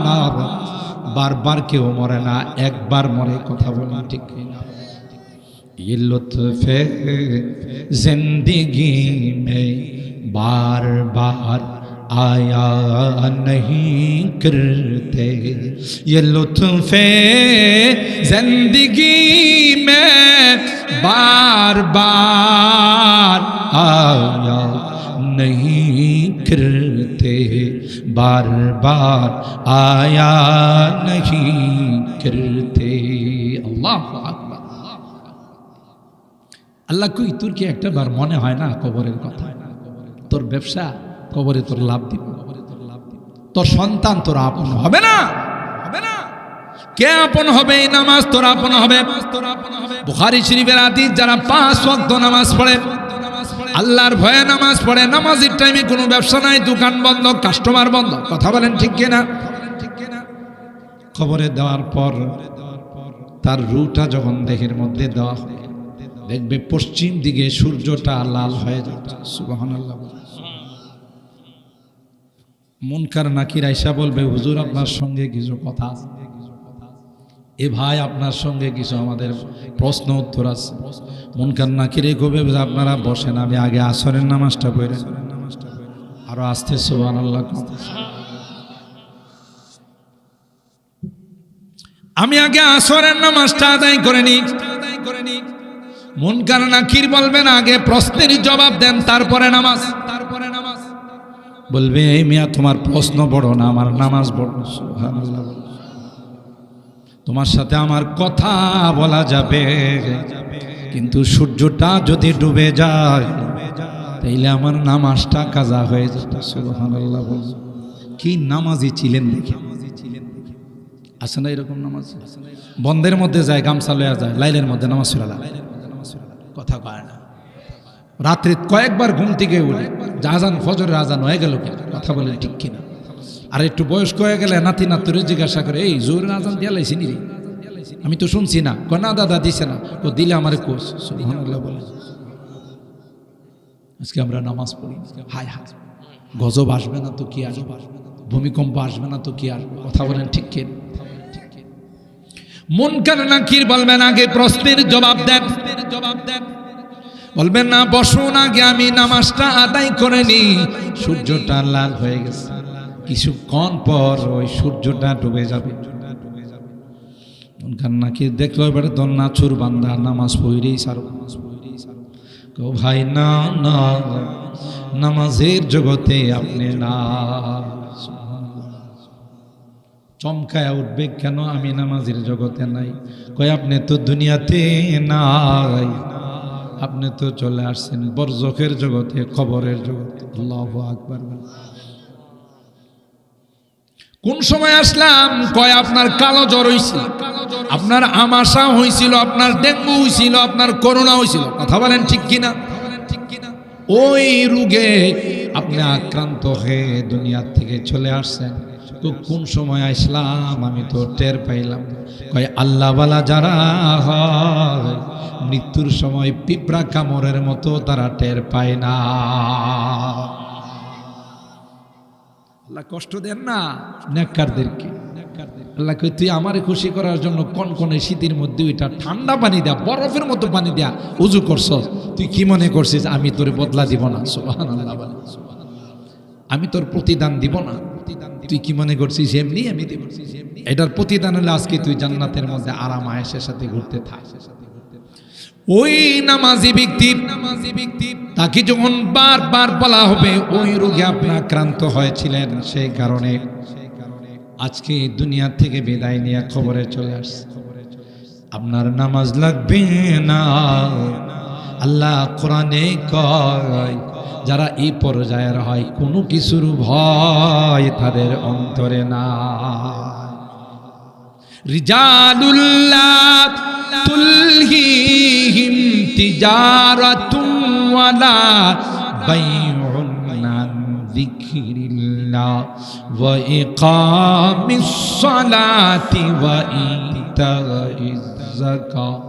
না, বারবার কেউ মরে না, একবার মরে। কথা বলি ঠিক না? ये लुत्फ़ जिंदगी में बार बार आया नहीं करते, ये लुत्फ़ जिंदगी में बार बार आया नहीं करते, बार बार आया नहीं करते। अल्लाह अकबर। আল্লাহ কই, তোর কি একটা বার মনে হয় না কবরের কথা? তোর ব্যবসা কবরে তোর লাভ দিবে, তোর সন্তান তোর আপন হবে না, হবে না। কে আপন হবে? এই নামাজ তোর আপন হবে। বুখারী শরীফের হাদিস, যারা 5 ওয়াক্ত নামাজ পড়ে, আল্লাহর ভয়ে নামাজ পড়ে, নামাজের টাইমে কোনো ব্যবসা নাই, দোকান বন্ধ, কাস্টমার বন্ধ। কথা বলেন ঠিক কিনা? কবরে দেওয়ার পর তার রুটা যখন দেহের মধ্যে দেওয়া হয়, দেখবে পশ্চিম দিকে সূর্যটা লাল হয়ে যাচ্ছে। সুবহানাল্লাহ। মুনকার নাকির আয়েশা বলবে, হুজুর আপনার সঙ্গে কিছু কথা আছে। এ ভাই, আপনার সঙ্গে কিছু আমাদের প্রশ্ন উত্তর আছে। মুনকার নাকিরে কবে, আপনারা বসেন, আমি আগে আসরের নামাজটা পড়ে। আরো আস্তে সুবহানাল্লাহ। আমি আগে আসরের নামাজটা আদায় করে নিই। মুনকার নাকির বলবেন, আগে প্রশ্নের জবাব দেন, তারপরে নামাজ। বলবে, এই মিয়া তোমার প্রশ্ন বড় না, আমার নামাজ বড়। সুবহানাল্লাহ। তোমার সাথে আমার কথা বলা যাবে, কিন্তু সূর্যটা যদি ডুবে যায় তাইলে আমার নামাজটা কাজা হয়ে যাবে। সুবহানাল্লাহ। কি নামাজি ছিলেন দেখে। আছে না এরকম নামাজ? বন্ধের মধ্যে যায়, গামছা লয়া যায়, লাইলের মধ্যে নামাজ পড়া, কথা কয় না। রাত্রে কয়েকবার ঘুম থেকে উঠে আজান, ফজরের আজান হয়ে গেল কেন, কথা বলেন ঠিক কিনা? আর একটু বয়স্ক হয়ে গেলে নাতি নাতুরে জিজ্ঞাসা করে, এই জোরের আজান দিয়া লাইছি নি রে? আমি তো শুনছি না। কয় না দাদা দিছে না। ও দিলে আমারে কোষ। সুবহানাল্লাহ বলে। আজকে আমরা নামাজ পড়ি, হায় হায়, গজব আসবে না তো কি আসবে, ভূমিকম্প আসবে না তো কি আসবে, কথা বলেন ঠিক কিনা? মুনকার নাকির বলবেন আগে প্রশ্নের জবাব দেন, বলবেন না বসুন আগে আমি নামাজটা আদায় করে নি। সূর্যটা লাল হয়ে গেছে, কিছুক্ষণ পর ওই সূর্যটা ডুবে যাবে। মুনকার নাকির দেখলো এবারে তো নাচুর বান্দা নামাজ পড়েই সারো। ভাই না না, নামাজের জগতে আপনি না। চমকায় উঠবে, কেন আমি নামাজের জগতে নাই? কয় আপনি তো দুনিয়াতে নাই, আপনি তো চলে আসছেন বরজখের জগতে, কবরের জগতে। আল্লাহু আকবার। কোন সময় আসলাম? কয় আপনার কালো জ্বর হইছিল, আপনার আমাশা হয়েছিল, আপনার ডেঙ্গু হয়েছিল, আপনার করোনা হয়েছিল, কথা বলেন ঠিক কিনা? ওই রোগে আপনি আক্রান্ত হয়ে দুনিয়া থেকে চলে আসছেন। তো কোন সময় আসলাম আমি তো টের পাইলাম। কয় আল্লাহওয়ালা যারা হয় মৃত্যুর সময় পিঁপড়া কামড়ের মতো তারা টের পায় না। আল্লাহ কষ্ট দেন না নেককারদেরকে। আল্লাহ কই তুই আমারে খুশি করার জন্য কনকনে শীতের মধ্যে ওইটা ঠান্ডা পানি দেয়া, বরফের মতো পানি দেয়া উজু করছ, তুই কি মনে করছিস আমি তোর বদলা দিব না? সুবহানাল্লাহ বলেন। আমি তোর প্রতিদান দিব না, তুই কি মনে করছিস এমনি আমি দেব? এটার প্রতিদান হলে আজকে তুই জান্নাতের মধ্যে আরাম আয়েশের সাথে ঘুরতে থাক। ওই নামাজি ব্যক্তি তাকে যখন বারবার বলা হবে ওই রোগে আপনি আক্রান্ত হয়েছিলেন, সেই কারণে আজকে দুনিয়া থেকে বিদায় নিয়ে খবরে চলে আসছে, আপনার নামাজ লাগবে না। আল্লাহ কোরআনে কয় যারা এই পর্যায়ের হয় কোনো কিছুর ভয় তাদের অন্তরে না। রিজালুল্লাহ তুলহিহিম তিজারাতুন ওয়ালা বাইউন আন যিকরিল্লাহ ওয়া ইকামিস সালাতি ওয়া ইতাইজ যাকাত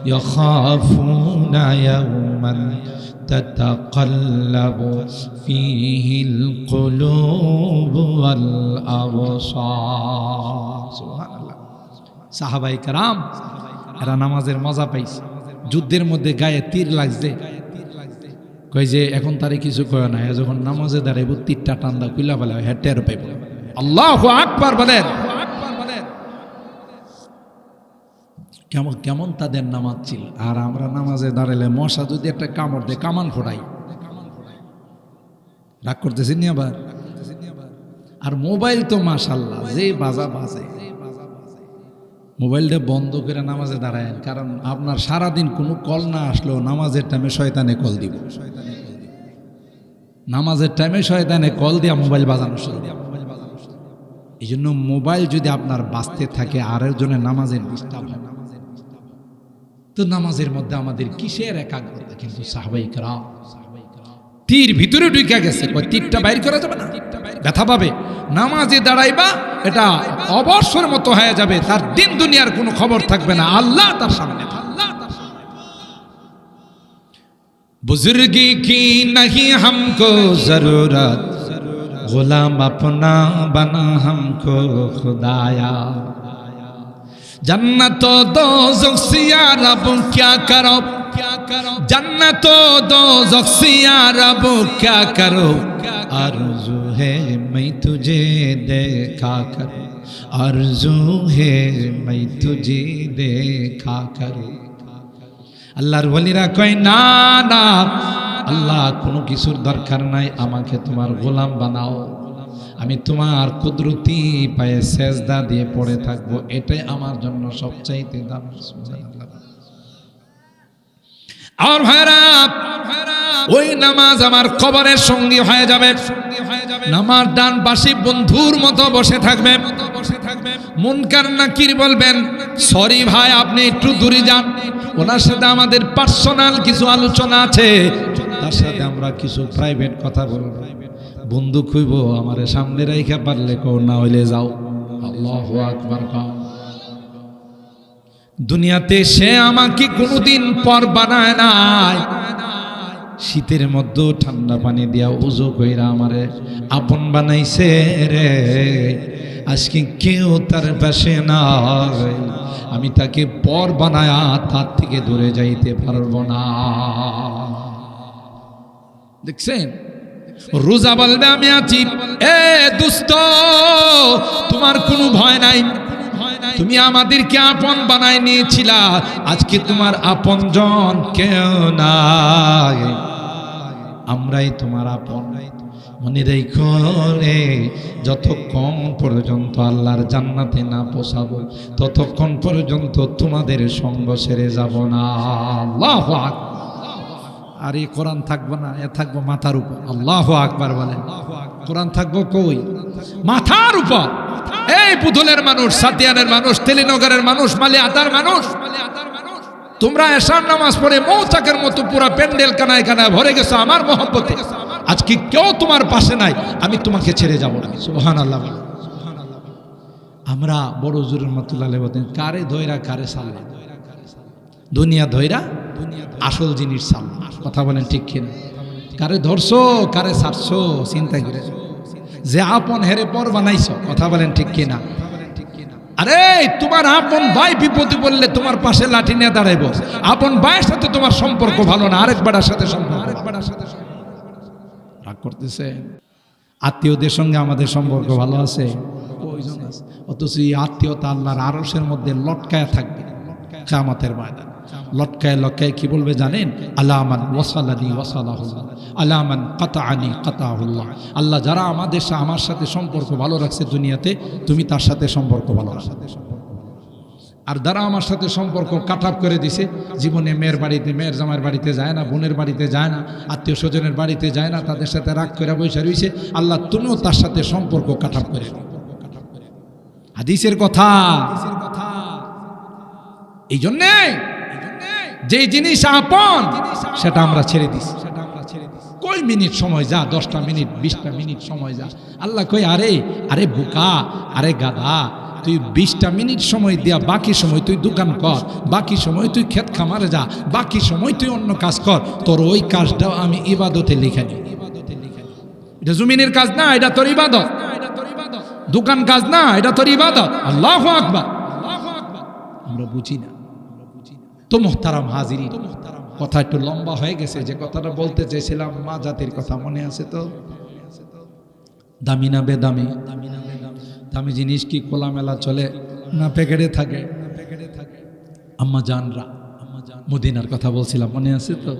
ইয়াখাফুনা ইয়াওমান তাতাকাল্লাবু ফীহিল কুলুবু ওয়াল আবসার। সুবহানাল্লাহ। সাহাবায়ে কেরাম এরা নামাজের মজা পাইছে। যুদ্ধের মধ্যে গায়ে তীর লাগছে, কই যে এখন তারে কিছু কয় না, যখন নামাজে দাঁড়াইব তীরটা টান্দা কুইলা ফেলা হ্যাঁ টের পাইব। আল্লাহু আকবার বলেন। কেমন কেমন তাদের নামাজ ছিল। আর আমরা নামাজে দাঁড়াইলে মশা যদি একটা কামড় দেয় কামান ফোড়াই, রাগ করতেছেন নি আবার? আর মোবাইল তো মাশাআল্লাহ যে বাজা বাজে, মোবাইলটা বন্ধ করে নামাজে দাঁড়ায়, কারণ আপনার সারাদিন কোনো কল না আসলেও নামাজের টাইমে শয়তানে কল দিব। নামাজের টাইমে শয়তানে কল দিয়া মোবাইল বাজানো শুরু। এই জন্য মোবাইল যদি আপনার বাঁচতে থাকে আর একজনের নামাজের ডিস্টার্ব হয়, তো নামাজের মধ্যে আমাদের কিসের একাগ্রতা? কিন্তু সাহাবায়ে কেরাম তীর ভিতরে ঢুকে গেছে, তীরটা বাইর করা যাবে না, ব্যথা পাবে। নামাজে দাঁড়াইবা এটা অবসরের মতো হয়ে যাবে, তার দিন দুনিয়ার কোনো খবর থাকবে না, আল্লাহ তার সামনে। বুজুর্গি কি नहीं हमको जरूरत, गुलाम अपना बना हमको खुदाया। जन्नत दोज़ख से यार अब क्या करो, जन्नत दोज़ख से यार अब क्या करो, आरज़ू है मैं तुझे देखा कर, आरज़ू है मैं तुझे देखा कर। আল্লাহর ওয়ালিরা কয় না না, আল্লাহ কোনো কিছুর দরকার নাই, আমাকে তোমার গোলাম বানাও, আমি তোমার কুদরতি পায়ে সেজদা দিয়ে পড়ে থাকবো, এটাই আমার জন্য সবচাইতে দামি। আর ভাইরা ওই নামাজ আমার কবরের সঙ্গী হয়ে যাবে। নামাজ ডান পাশে বন্ধুর মতো বসে থাকবে, মুনকার নাকির বলবেন সরি ভাই আপনি একটু দূরে যান, ওনার সাথে আমাদের পার্সোনাল কিছু আলোচনা আছে, তার সাথে আমরা কিছু প্রাইভেট কথা বলবো। বন্ধু খুইব আমারে সামনে রাইখা পারলে কো, না হইলে যাও। আল্লাহু আকবার। দুনিয়াতে সে আমাকে কোনোদিন পর বানায় নাই, শীতের মধ্যে ঠান্ডা পানি দিয়া উজু কইরা আমারে আপন বানাইছে রে। আজকে কেউ তার পাশে নাই, আমি তাকে পর বানায়া তার থেকে দূরে যাইতে পারবো না। দেখছেন, রোজা বলবে আমি আছি, এ দুষ্ট তোমার কোনো ভয় নাই, তুমি আমাদেরকে আপন বানাই নিয়েছিলা, আজকে তোমার আপন জন কেউ নাই, আমরাই তোমার আপন। মনে রেখো রে, যতক্ষণ পর্যন্ত আল্লাহর জান্নাতে না পৌঁছাবো ততক্ষণ পর্যন্ত তোমাদের সঙ্গ ছেড়ে যাব না। আল্লাহু আকবার। আর এই কোরআন থাকবো না, এ থাকবো মাথার উপর। আল্লাহু আকবার বলেন। কোরআন থাকবো কই? মাথার উপর। এই পুতুলের মানুষ, সাতিয়ানের মানুষ, তেলিনগরের মানুষ, মালিয়াতার মানুষ, তোমরা এশার নামাজ পড়ে মৌচাকের মতো পুরা প্যান্ডেল কানায় কানায় ভরে গেছো আমার মহব্বতে। আজকে কেউ তোমার পাশে নাই, আমি তোমাকে ছেড়ে যাব না। সুবহানাল্লাহ। আমরা বড় হুজুর রহমাতুল্লাহ আলাইহি বলেন, কারে ধইরা কারে সাল্লা, দুনিয়া ধইরা আসল জিনিস সাল্লা। কথা বলেন ঠিক কিনা? কারে ধরছো কারে ছাড়ছো চিন্তা করে, যে আপন হেরে পর বানাইছো। কথা বলেন ঠিক কিনা? আরে তোমার আপন ভাই বিপদে পড়লে তোমার পাশে লাঠি নিয়ে দাঁড়াইব, আপন ভাইয়ের সাথে তোমার সম্পর্ক ভালো না, আরেক বাড়ার সাথে সম্পর্ক। রাগ করতেছে? আত্মীয়দের সঙ্গে আমাদের সম্পর্ক ভালো আছে, কয়জন আছে? অথচ এই আত্মীয়তা আল্লাহর আরশের মধ্যে লটকায়া থাকবে কিয়ামতের ময়দানে। লটকায় লটকায় কি বলবে জানেন? আলামান ওয়াসালানি ওয়াসালাহুল্লাহ, আলামান কাতাআনি কাতাহুল্লাহ। আল্লাহ যারা আমার সাথে সম্পর্ক ভালো রাখছে দুনিয়াতে, তুমি তার সাথে সম্পর্ক ভালো রাখো। আর যারা আমার সাথে সম্পর্ক কাটাপ করে দিছে, জীবনে মেয়ের বাড়িতে, মেয়ের জামাইয়ের বাড়িতে যায় না, বোনের বাড়িতে যায় না, আত্মীয় স্বজনের বাড়িতে যায় না, তাদের সাথে রাগ করে বসে রইছে, আল্লাহ তুমিও তার সাথে সম্পর্ক কাটাপ করে। হাদিসের কথা। এই জন্যে যে জিনিস আপন সেটা আমরা ছেড়ে দিছি। কই মিনিট সময় যা, 10টা মিনিট 20টা মিনিট সময় যা, আল্লাহ কই আরে আরে বোকা, আরে গাধা, তুই 20টা মিনিট সময় দিয়া বাকি সময় তুই দোকান কর, বাকি সময় তুই ক্ষেত খামারে যা, বাকি সময় তুই অন্য কাজ কর, তোর ওই কাজটাও আমি ইবাদতে লিখে নিই। এটা জমিনের কাজ না, এটা তোর ইবাদত। দোকান কাজ না, এটা তোর ইবাদত। আল্লাহু আকবার। আমরা বুঝি না তো মোহতারাম হাজিরিন। কথা একটু লম্বা হয়ে গেছে, যে কথাটা বলতে চেয়েছিলাম মা জাতির কথা মনে আছে তো? দামি না বেদামি? দামি জিনিস কি খোলামেলা চলে না প্যাকেটে থাকে? আম্মা জানরা, মদিনার কথা বলছিলাম মনে আছে তো?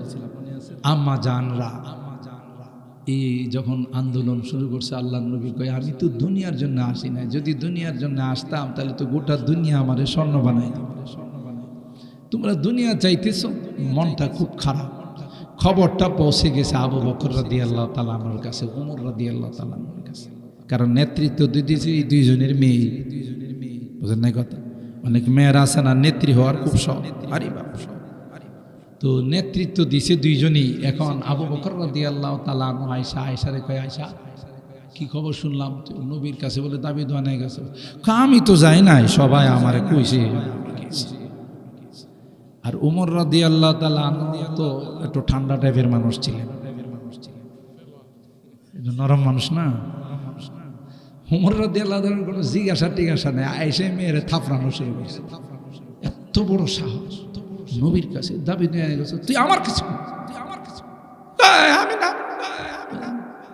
আম্মা জানরা এই যখন আন্দোলন শুরু করছে, আল্লাহ নবী কয় আমি তো দুনিয়ার জন্য আসি নাই, যদি দুনিয়ার জন্য আসতাম তাহলে তো গোটা দুনিয়া আমারে স্বর্ণ বানাই দিত। তোমরা দুনিয়া চাইতেছো, মনটা খুব খারাপ। খবরটা পৌঁছে গেছে আবু বকর রাদিয়াল্লাহু তাআলা আনহুর কাছে, ওমর রাদিয়াল্লাহু তাআলা আনহুর কাছে, কারণ নেতৃত্ব দিয়েছে এই দুইজনের মেয়ে। বুঝেন না কথা? অনেক মেয়েরা আছে না নেত্রী হওয়ার খুব শখ, আরে বাপ, তো নেতৃত্ব দিছে দুইজনই। এখন আবু বকর রাদিয়াল্লাহু তাআলা আনহু আয়েশারে কয়, আয়েশা কি খবর শুনলাম নবীর কাছে বলে দাবি দোয়া নিয়ে গেছে। আমি তো যাই নাই, সবাই আমারে কইছে। আর ওমর রাদিয়াল্লাহু তাআলা আনহু তো একটু ঠান্ডা টাইপের মানুষ ছিলেন, নরম মানুষ না। ওমর রাদিয়াল্লাহু তাআলার কোনো জিজ্ঞাসা টিজ্ঞাসা নেই, আয়েশা মেয়েরে থাপড়ানো শুরু করছে। এত বড় সাহস, নবীর কাছে দাবি নিয়ে গেছে, তুই আমার কাছে, আমি না।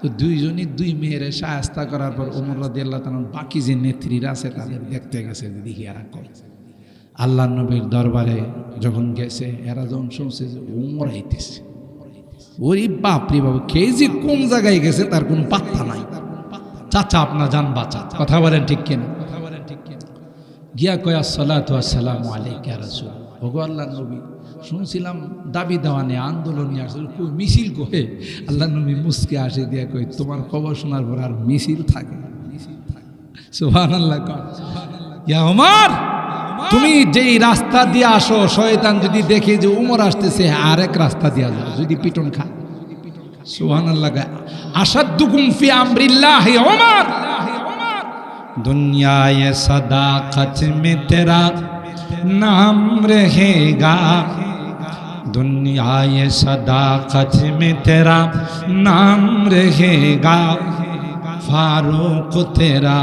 তো দুইজনই দুই মেয়েরে শায়েস্তা করার পর ওমর রাদিয়াল্লাহু তাআলা বাকি যে নেত্রীরা আছে তাদের দেখতে গেছে, দেখি এরা করে। আল্লাহ নবীর দরবারে যখন গেছে, এরা যখন শুনছে যে ওমর আইতেছে, ওরে বাপ রে বাবা, কে যে কোন জায়গায় গেছে তার কোনো পাত্তা নাই। চাচা আপনার জান বাঁচা, কথা বলেন ঠিক কিনা? গিয়া কয় আসসালাতু ওয়াসসালামু আলাইকা ইয়া রাসূল। ওগো আল্লাহর নবী, শুনছিলাম দাবি দেওয়ানে আন্দোলন নিয়ে আসলে কই মিছিল কই? আল্লাহর নবী মুস্কে আসে দিয়া কই, তোমার খবর শোনার পর আর মিছিল থাকে? সুবহানাল্লাহ। ইয়া ওমর, তুমি যেই রাস্তা দিয়ে আসো, শয়তান যদি দেখে যে উমর আসতেছে আরেক রাস্তা দিয়ে যাও, যদি পিটন খা। সুবহানাল্লাহ। আশাদ্দুকুম ফি আমরিল্লাহি ওমর, दुनिया ये सदाकत में तेरा नाम रहेगा, दुनिया ये सदाकत में तेरा नाम रहेगा, फारूक तेरा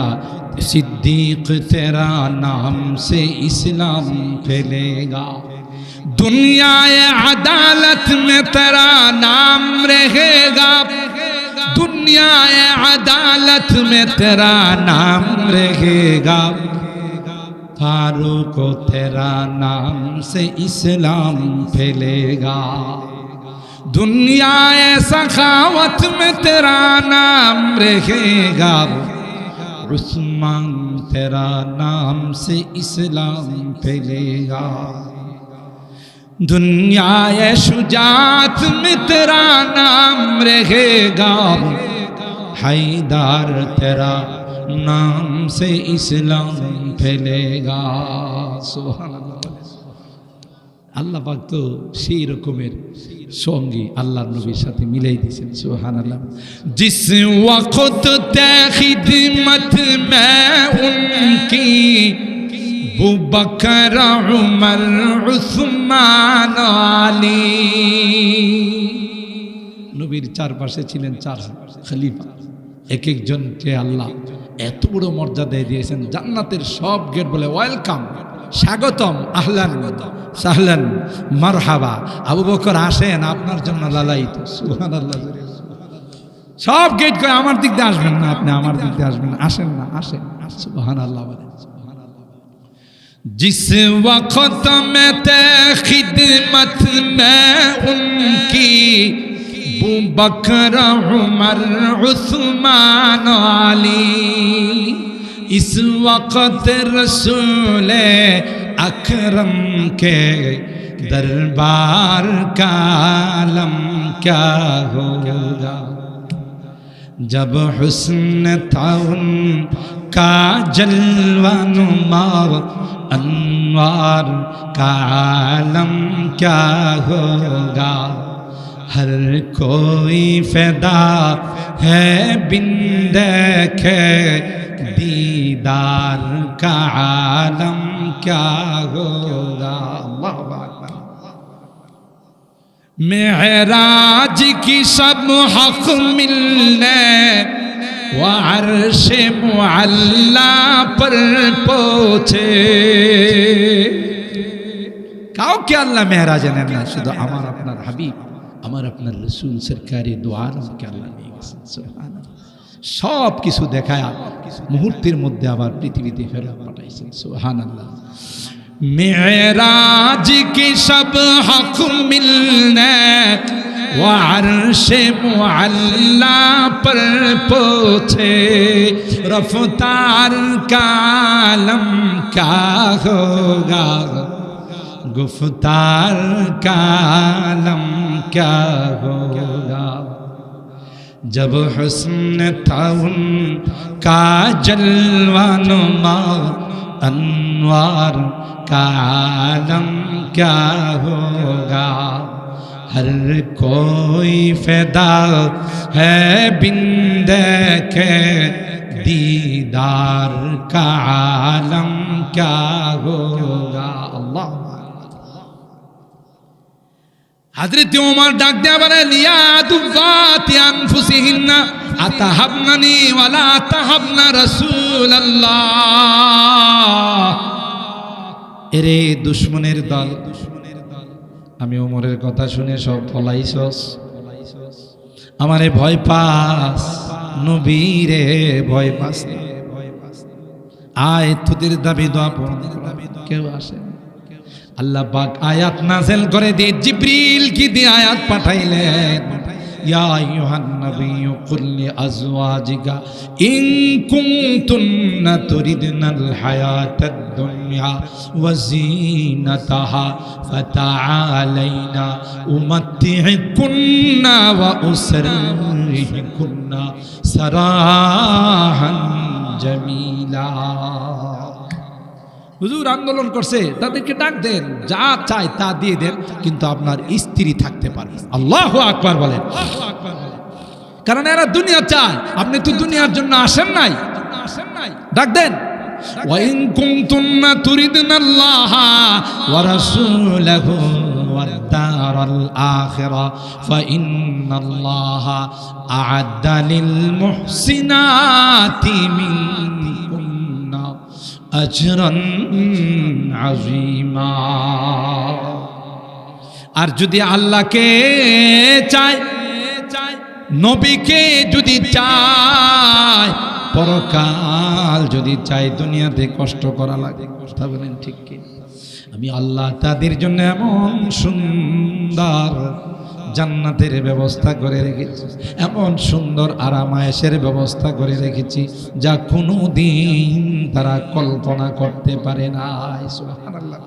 सिद्दीक तेरा नाम से इस्लाम फैलेगा, दुनिया ये अदालत में तेरा नाम रहेगा, दुनिया अदालत में तेरा नाम रहेगा, फारूक तेरा नाम से इस्लाम फैलेगा, दुनिया सखावत में तेरा नाम रहेगा, उस्मान तेरा नाम से इस्लाम फैलेगा, दुनिया शुजात में तेरा नाम रहेगा, हैदर तेरा नाम से इस्लाम फैलेगा। सुबहानाल्लाह। আল্লাহ পাক তো সেই রকমের সঙ্গী আল্লাহর নবীর সাথে মিলাই দিয়েছেন। সুবহানাল্লাহ। जिस वक्त ते खिदमत में उनकी अबू बकर उमर उस्मान आली, নবীর চারপাশে ছিলেন চার খলিফা, এক একজনকে আল্লাহ এত বড় মর্যাদা দিয়েছেন। জান্নাতের সব গেট বলে ওয়েলকাম, স্বাগতম, আহলান সাহলান মারহাবা, আবু বকর আসেন, আপনার জন্য লালায়িত। সুবহানাল্লাহ। সব গেট কয় আমার দিক দিয়ে আসবেন না, আপনি আমার দিক দিয়ে আসবেন, আসেন না, আসেন। সুবহানাল্লাহ। जिस वक्त में ते खिदमत में उनकी अबू बकर उमर उस्मान आली, इस वक्त रसूल अकरम के दरबार का आलम क्या होगा, जब हुस्न था उनका जलवा नुमा, अनवार का आलम क्या होगा, हर कोई फिदा है बिन देखे दीदार का आलम क्या होगा। अल्लाह अकबर। मेराज की सब हक मिलने वो अर्श मुअल्ला पर पहुँचे, কাউকে আল্লাহ মেহরাজে নেন না, শুধু আমার আপনার হাবিব, আমার আপনার রসুল সরকারি দু আলমকে আল্লাহ নিয়ে গেছেন। সুবহানাল্লাহ। সব কিছু দেখায় মুহূর্তের মধ্যে আবার পৃথিবীতে ফেরত পাঠাইছেন। সুবহানাল্লাহ। मेराज की सब हक मिलने वो अर्श मुअल्ला पर पहुँचे, रफ्तार का आलम क्या होगा, गुफ्तार का आलम क्या होगा, जब हुस्न था उनका जलवा नुमा, अनवार का आलम क्या होगा, हर कोई फिदा है बिन देखे दीदार का आलम क्या होगा। अल्लाह। हजरत उमर डाक दिया बने लिया दुवाति अनफुसिहिन्ना अतहबनानी वला तहबना रसूल अल्लाह। এরে দুশ্মনের দল, আমি ওমরের কথা শুনে সব পলাইছস, আমারে ভয় পাস, নবীরে ভয় পাস, আয় তোদের দাবি দোয়া পূরণ কেউ আসে। আল্লাহ পাক আয়াত নাযিল করে দিয়ে জিবরিল কি দিয়ে আয়াত পাঠাইলেন, ইয়া আইয়ুহান নাবিয়্যু কুল লিআজওয়াজিকা ইন কুনতুন্না তুরিদনাল হায়াতাদ দুনিয়া ওয়া যিনাতাহা ফাতাআলাইনা উমাত্তি'কুন্না ওয়া উসরিহুকুন্না সারাহান জামিলা। হুজুর আন্দোলন করছে, তাদেরকে ডাক দেন, যা চায় তা দিয়ে দেন, কিন্তু আপনার স্ত্রী থাকতে পারে। আল্লাহু আকবার বলেন। কারণ এরা দুনিয়া চায়, আপনি তো দুনিয়ার জন্য আসেন নাই। ডাক দেন, ওয়াইন কুনতুন্না তুরিদনাল্লাহা ওয়া রাসূলাহু ওয়াদ দারাল আখিরা ফাইন্নাল্লাহা আ'আদ্দা লিল মুহসিনাতি মিনকুন্না আজরান আযীমা। আর যদি আল্লাহকে চায়, নবীকে যদি চায়, পরকাল যদি চাই, দুনিয়াতে কষ্ট করা লাগে। কথা বলেন ঠিক কি? আমি আল্লাহ তাদের জন্য এমন সুন্দর জান্নাতের ব্যবস্থা করে রেখেছি, এমন সুন্দর আরামায়েশের ব্যবস্থা করে রেখেছি, যা কোনো দিন তারা কল্পনা করতে পারে না। সুবহানাল্লাহ।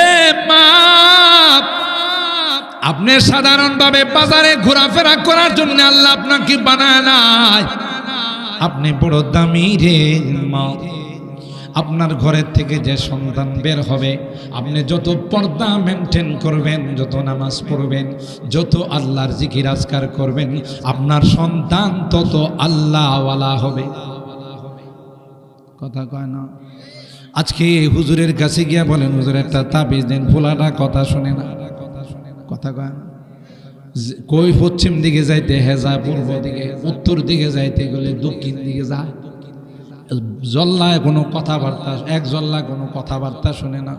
এ মা, আপনি সাধারণভাবে বাজারে ঘোরাফেরা করার জন্য আল্লাহ আপনাকে বানায় নাই। আপনি বড় দামি রে মা। আপনার ঘরের থেকে যে সন্তান বের হবে, আপনি যত পর্দা মেনটেন করবেন, যত নামাজ পড়বেন, যত আল্লাহর জিকির আজকার করবেন, আপনার সন্তান তত আল্লাহওয়ালা হবে। কথা কয় না? আজকে হুজুরের কাছে গিয়া বলেন, হুজুর একটা তাবিজ দেন, ফুলাটা কথা শুনে না। কথা কয় না? কই পশ্চিম দিকে যাইতে হে যায় পূর্ব দিকে, উত্তর দিকে যাইতে গেলে দক্ষিণ দিকে যায়। জল্লায় কোনো কথাবার্তা, এক জল্লা কোনো কথাবার্তা শুনে না।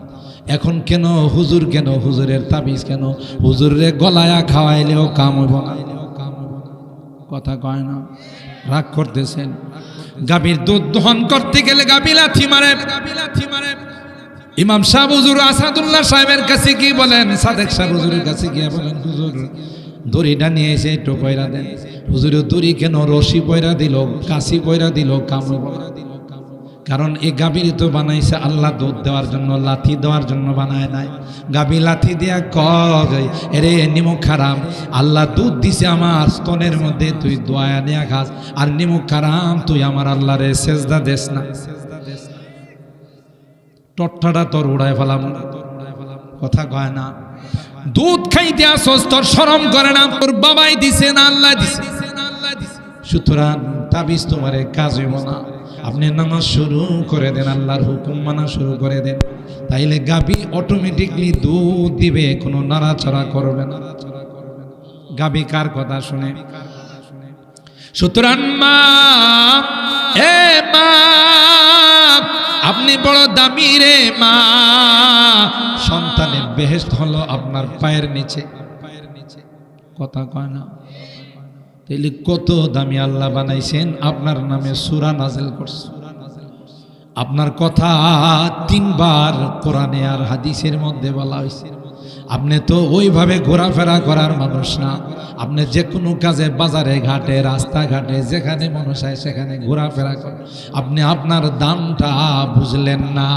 এখন কেন হুজুর, কেন হুজুরের তাবিজ, কেন হুজুরে গলায়া খাওয়াইলেও কাম হইব না। কথা কয় না? রাগ করতেছেন। গাভীর দুধ দহন করতে গেলে গাভী লাথি মারে। ইমাম সাহেব হুজুর আসাদুল্লাহ সাহেবের কাছে কি বলেন, সাদেক সাহেব হুজুরের কাছে গিয়ে বলেন, হুজুর দড়িটা নিয়ে এসে একটু পয়রা দেন। হুজুর দড়ি কেন, রশি পয়রা দিল, কাশি পয়রা দিল, কাম হইব না। কারণ এই গাভীর তো বানাইছে আল্লাহ দুধ দেওয়ার জন্য, লাথি দেওয়ার জন্য বানায় নাই। গাভী লাথি দিয়া কয়, এরে নিমক হারাম, আল্লাহ দুধ দিছে আমার স্তনের মধ্যে, তুই দোয়া নিয়া খাস, আর নিমক হারাম, তুই আমার আল্লাহরে সেজদা দেস না। টট্টাটা তোর উড়ায় ফেলাম। কথা কয় না? দুধ খাইতে আসস, তোর শরম করে না? তোর বাবাই দিছে না আল্লাহ দিছে? সুতরাং তাবিজ তোমার কাজ হইব না। আপনি নামাজ শুরু করে দেন, আল্লাহর হুকুম মানা শুরু করে দেন, তাইলে গাভী অটোমেটিকলি দুধ দিবে, কোনো নাড়াচাড়া করবে না। গাভী কার কথা শুনে? সুতরাং মা, এ মা, আপনি বড় দামি রে মা। সন্তানের বেহেশত হলো আপনার পায়ের নিচে। কথা কয় না? তাইলে কত দামি আল্লাহ বানাইছেন, আপনার নামে সূরা নাযিল করছে। আপনার কথা 3 বার কোরআনে আর হাদিসের মধ্যে বলা হয়েছে। আপনি তো ওইভাবে ঘোরাফেরা করার মানুষ না। আপনি যে কোনো কাজে, বাজারে ঘাটে, রাস্তাঘাটে, যেখানে মানুষ হয় সেখানে ঘোরাফেরা করেন। আপনি আপনার দামটা বুঝলেন না।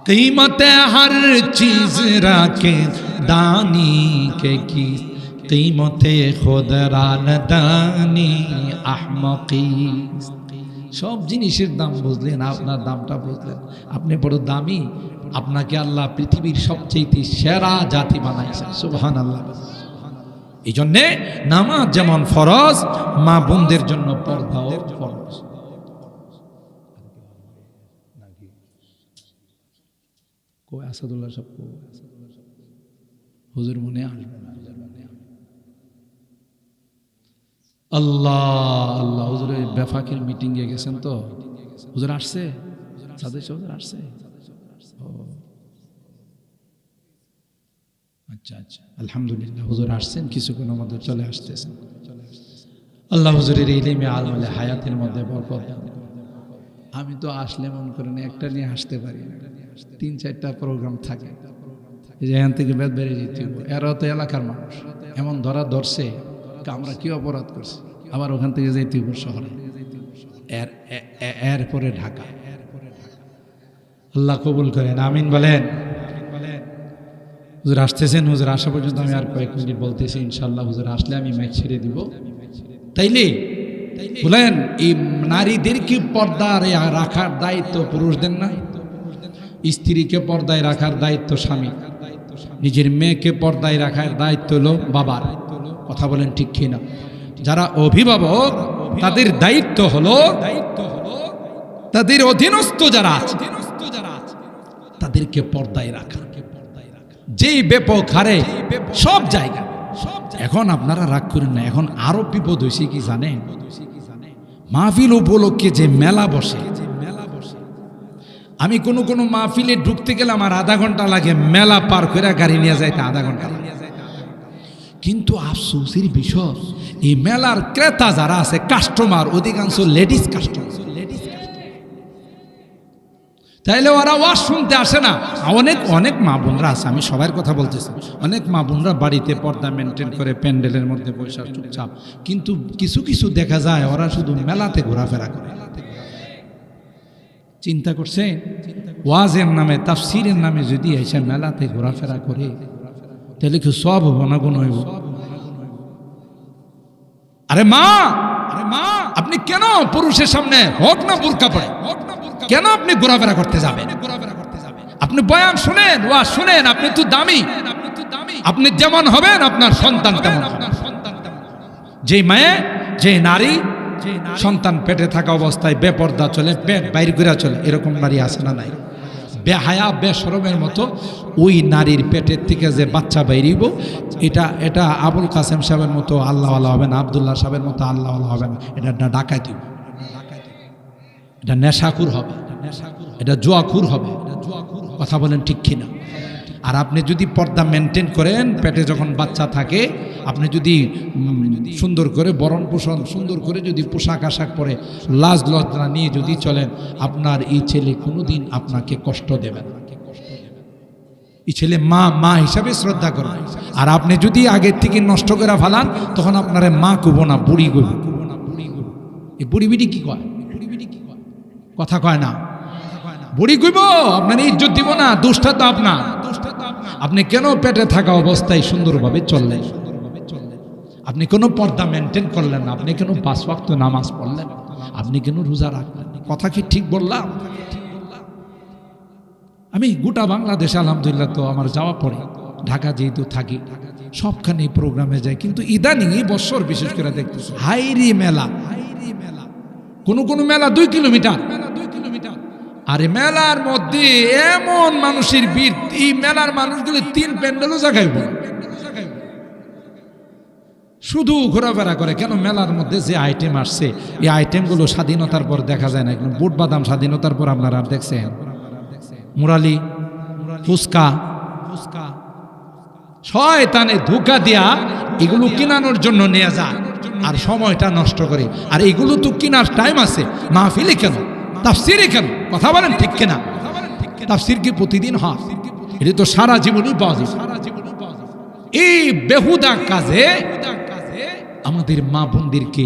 कीमते हर चीज राके दानी के की कीमते खुद रानदानी अहमकी। সব জিনিসের দাম বুঝলেন, আপনার দামটা বুঝলেন। আপনি বড় দামি, আপনাকে আল্লাহ পৃথিবীর সবচেয়ে সেরা জাতি বানাইছেন। সুবহানাল্লাহ। এই জন্যে নামাজ যেমন ফরজ, মা বোনদের জন্য পর্দাও ফরজ। কই আসাদুল্লাহ সব হুজুর মনে আসবে না। আল্লাহ আল্লাহ, হুজুরের বেফাকের মিটিংয়ে গেছেন তো? হুজুর আসছে? সাদেক হুজুর আসছে? আচ্ছা আচ্ছা, আলহামদুলিল্লাহ, হুজুর আসছেন, কিছুক্ষণের মধ্যে চলে আসতেছেন। আল্লাহ হুজুরের ইলমে আলমে হায়াতের মধ্যে বরকত দান। আমি তো আসলে মন করেন একটা নিয়ে আসতে পারি না, 3-4টা প্রোগ্রাম থাকে, এখান থেকে বেদ বেড়ে যেতে হবে। এরাও তো এলাকার মানুষ, এমন ধরা ধরছে আমরা কি অপরাধ করছি, আবার ওখান থেকে যেতে হবে শহরে, এরপরে ঢাকা। আল্লাহ কবুল করেন, আমিন বলেন। হুজুর আসতেছেন, হুজুর আসা পর্যন্ত আমি আর কয়েক মিনিট বলতেছি, ইনশাল্লাহ হুজুর আসলে আমি মাইক ছেড়ে দিব। তাইলে বলেন এই নারীদেরকে পর্দায় রাখার দায়িত্ব পুরুষদের না? স্ত্রীকে পর্দায় রাখার দায়িত্ব স্বামী, নিজের মেয়েকে পর্দায় রাখার দায়িত্ব হলো বাবার। কথা বলেন ঠিক কিনা? যারা অভিভাবক তাদের দায়িত্ব হলো তাদের অধীনস্থ যারা আছে তাদেরকে পর্দায় রাখা। যেই ব্যাপক হারে সব জায়গা। এখন আপনারা রাগ করেন না, এখন আরো বিপদ হয়েছে কি জানেন? মাহফিল উপলক্ষে যে মেলা বসে, আমি কোনো মাহফিলে ঢুকতে গেলে আমার আধা ঘন্টা লাগে, মেলা পার করে গাড়ি নিয়ে যাইতে আধা ঘন্টা লাগে। কিন্তু আফসোসের বিষয়, এই মেলার ক্রেতা যারা আছে, কাস্টমার অধিকাংশ লেডিস কাস্টমার। তাইলে ওরা ওয়াজ শুনতে আসে না। অনেক মা বোনরা আছে, আমি সবার কথা বলতেছি, অনেক মা বোনরা বাড়িতে পর্দা মেনটেন করে প্যান্ডেলের মধ্যে বসে চুপচাপ, কিন্তু কিছু দেখা যায় ওরা শুধু মেলাতে ঘোরাফেরা করে। চিন্তা করছে, ওয়াজের নামে তাফসিরের নামে যদি এসে মেলাতে ঘোরাফেরা করে তাহলে কি সব হবো না গুণ হইব? আরে মা, আপনি কেন পুরুষের সামনে হোক না বুরকা পড়ে কেন আপনি ঘোরাফেরা করতে যাবেন? আপনি বয়ান শুনেন, ওয়াজ শুনেন, আপনি তো দামি। আপনি যেমন হবেন আপনার সন্তান তেমন। যে মায়ে, যে নারী সন্তান পেটে থাকা অবস্থায় বেপর্দা চলে, পেট বাইর করে চলে, এরকম নারী আছে না নাই? বেহায়া বেশরমের মতো ওই নারীর পেটের থেকে যে বাচ্চা বাইরিব, এটা আবুল কাসেম সাহেবের মতো আল্লাহওয়ালা হবে না, আব্দুল্লাহ সাহেবের মতো আল্লাহওয়ালা হবে না। এটা ডাকাতি, এটা নেশাখুর হবে, এটা জুয়াখুর হবে। কথা বলেন ঠিক কিনা? আর আপনি যদি পর্দা মেনটেন করেন, পেটে যখন বাচ্চা থাকে, আপনি যদি সুন্দর করে বরণ পোষণ, সুন্দর করে যদি পোশাক আশাক পরে, লাজ লজ্জা নিয়ে যদি চলেন, আপনার এই ছেলে কোনোদিন আপনাকে কষ্ট দেবে না। এই ছেলে মা হিসাবে শ্রদ্ধা করবে। আর আপনি যদি আগের থেকে নষ্ট করে ফেলান, তখন আপনার মা কইব না, বুড়ি কইব। এই বুড়ি বিড়ি কি কয়? কথা কয় না, বুড়ি কইব, আপনার ইজ্জত দিব না। দোষটা তো আপনার। আপনি কেন পেটে থাকা অবস্থায় সুন্দরভাবে চললেন? আপনি কোনো পর্দা মেনটেন করলেন না? আপনি কেন 5 ওয়াক্ত নামাজ পড়লেন? আপনি কেন রোজা রাখলেন? কথা কি ঠিক বললাম? আমি গোটা বাংলাদেশে আলহামদুলিল্লাহ তো আমার যাওয়া পড়ে, ঢাকা যেহেতু থাকি, সবখানে প্রোগ্রামে যাই, কিন্তু ইদানিং এই বছর বিশেষ করে দেখতেছি হাইরি মেলা। কোনো মেলা 2 কিলোমিটার, আরে মেলার মধ্যে এমন মানুষের ভিড়, এই মেলার মানুষগুলো 3 প্যান্ডেলও জাগাইব, শুধু ঘোরাফেরা করে। কেন? মেলার মধ্যে যে আইটেম আসছে, এই আইটেমগুলো স্বাধীনতার পর দেখা যায় না। একদম বুট বাদাম স্বাধীনতার পর আপনারা আর দেখছেন? মুরালি, ফুচকা, শয়তানে ধোঁকা দিয়া এগুলো কিনানোর জন্য নিয়ে যায়, আর সময়টা নষ্ট করে। আর এগুলো তো কেনার টাইম আছে, মাহফিলে কেন, তাফসিরে কেন? কথা বলেন ঠিক কিনা? তাফসির কি প্রতিদিন হয়? এটা তো সারা জীবনই পাওয়া যায়। এই বেহুদা কাজে আমাদের মা বোনদেরকে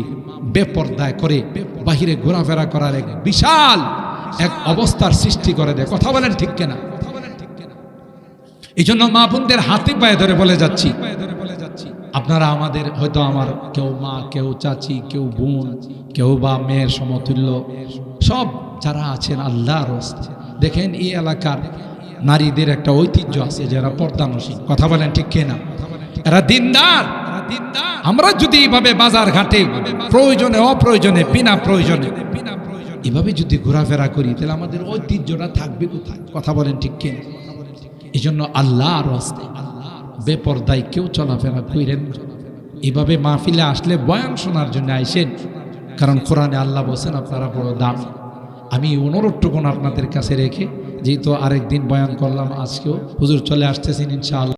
বেপর্দায় করে বাহিরে ঘোরাফেরা করার এক বিশাল এক অবস্থার সৃষ্টি করে দেয়। কথা বলেন ঠিক কিনা? এই জন্য মা বোনদের হাতে পায়ে ধরে বলে যাচ্ছি, আপনারা আমাদের, হয়তো আমার কেউ মা, কেউ চাচি, কেউ বোন, কেউ বা মেয়ের সমতুল্য, সব যারা আছেন আল্লাহর রাস্তায়, দেখেন এই এলাকার নারীদের একটা ঐতিহ্য আছে, যারা পর্দানসীন। কথা বলেন ঠিক কিনা? এরা দিনদার। আমরা যদি এইভাবে বাজার ঘাটে প্রয়োজনে অপ্রয়োজনে বিনা প্রয়োজনে এভাবে যদি ঘোরাফেরা করি, তাহলে আমাদের ঐতিহ্যটা থাকবে কোথায়? কথা বলেন ঠিক কিনা? এই জন্য আল্লাহর রাস্তায় বেপর্দায় কেউ চলাফেরা করেন। এভাবে মাহফিলে আসলে বয়ান শোনার জন্য আইসেন, কারণ কোরআনে আল্লাহ বলেন আপনারা বড় দামি। আমি অনুরোধটুকুন আপনাদের কাছে রেখে, যেহেতু আরেকদিন বয়ান করলাম, আজকেও হুজুর চলে আসতেছেন ইনশাআল্লাহ।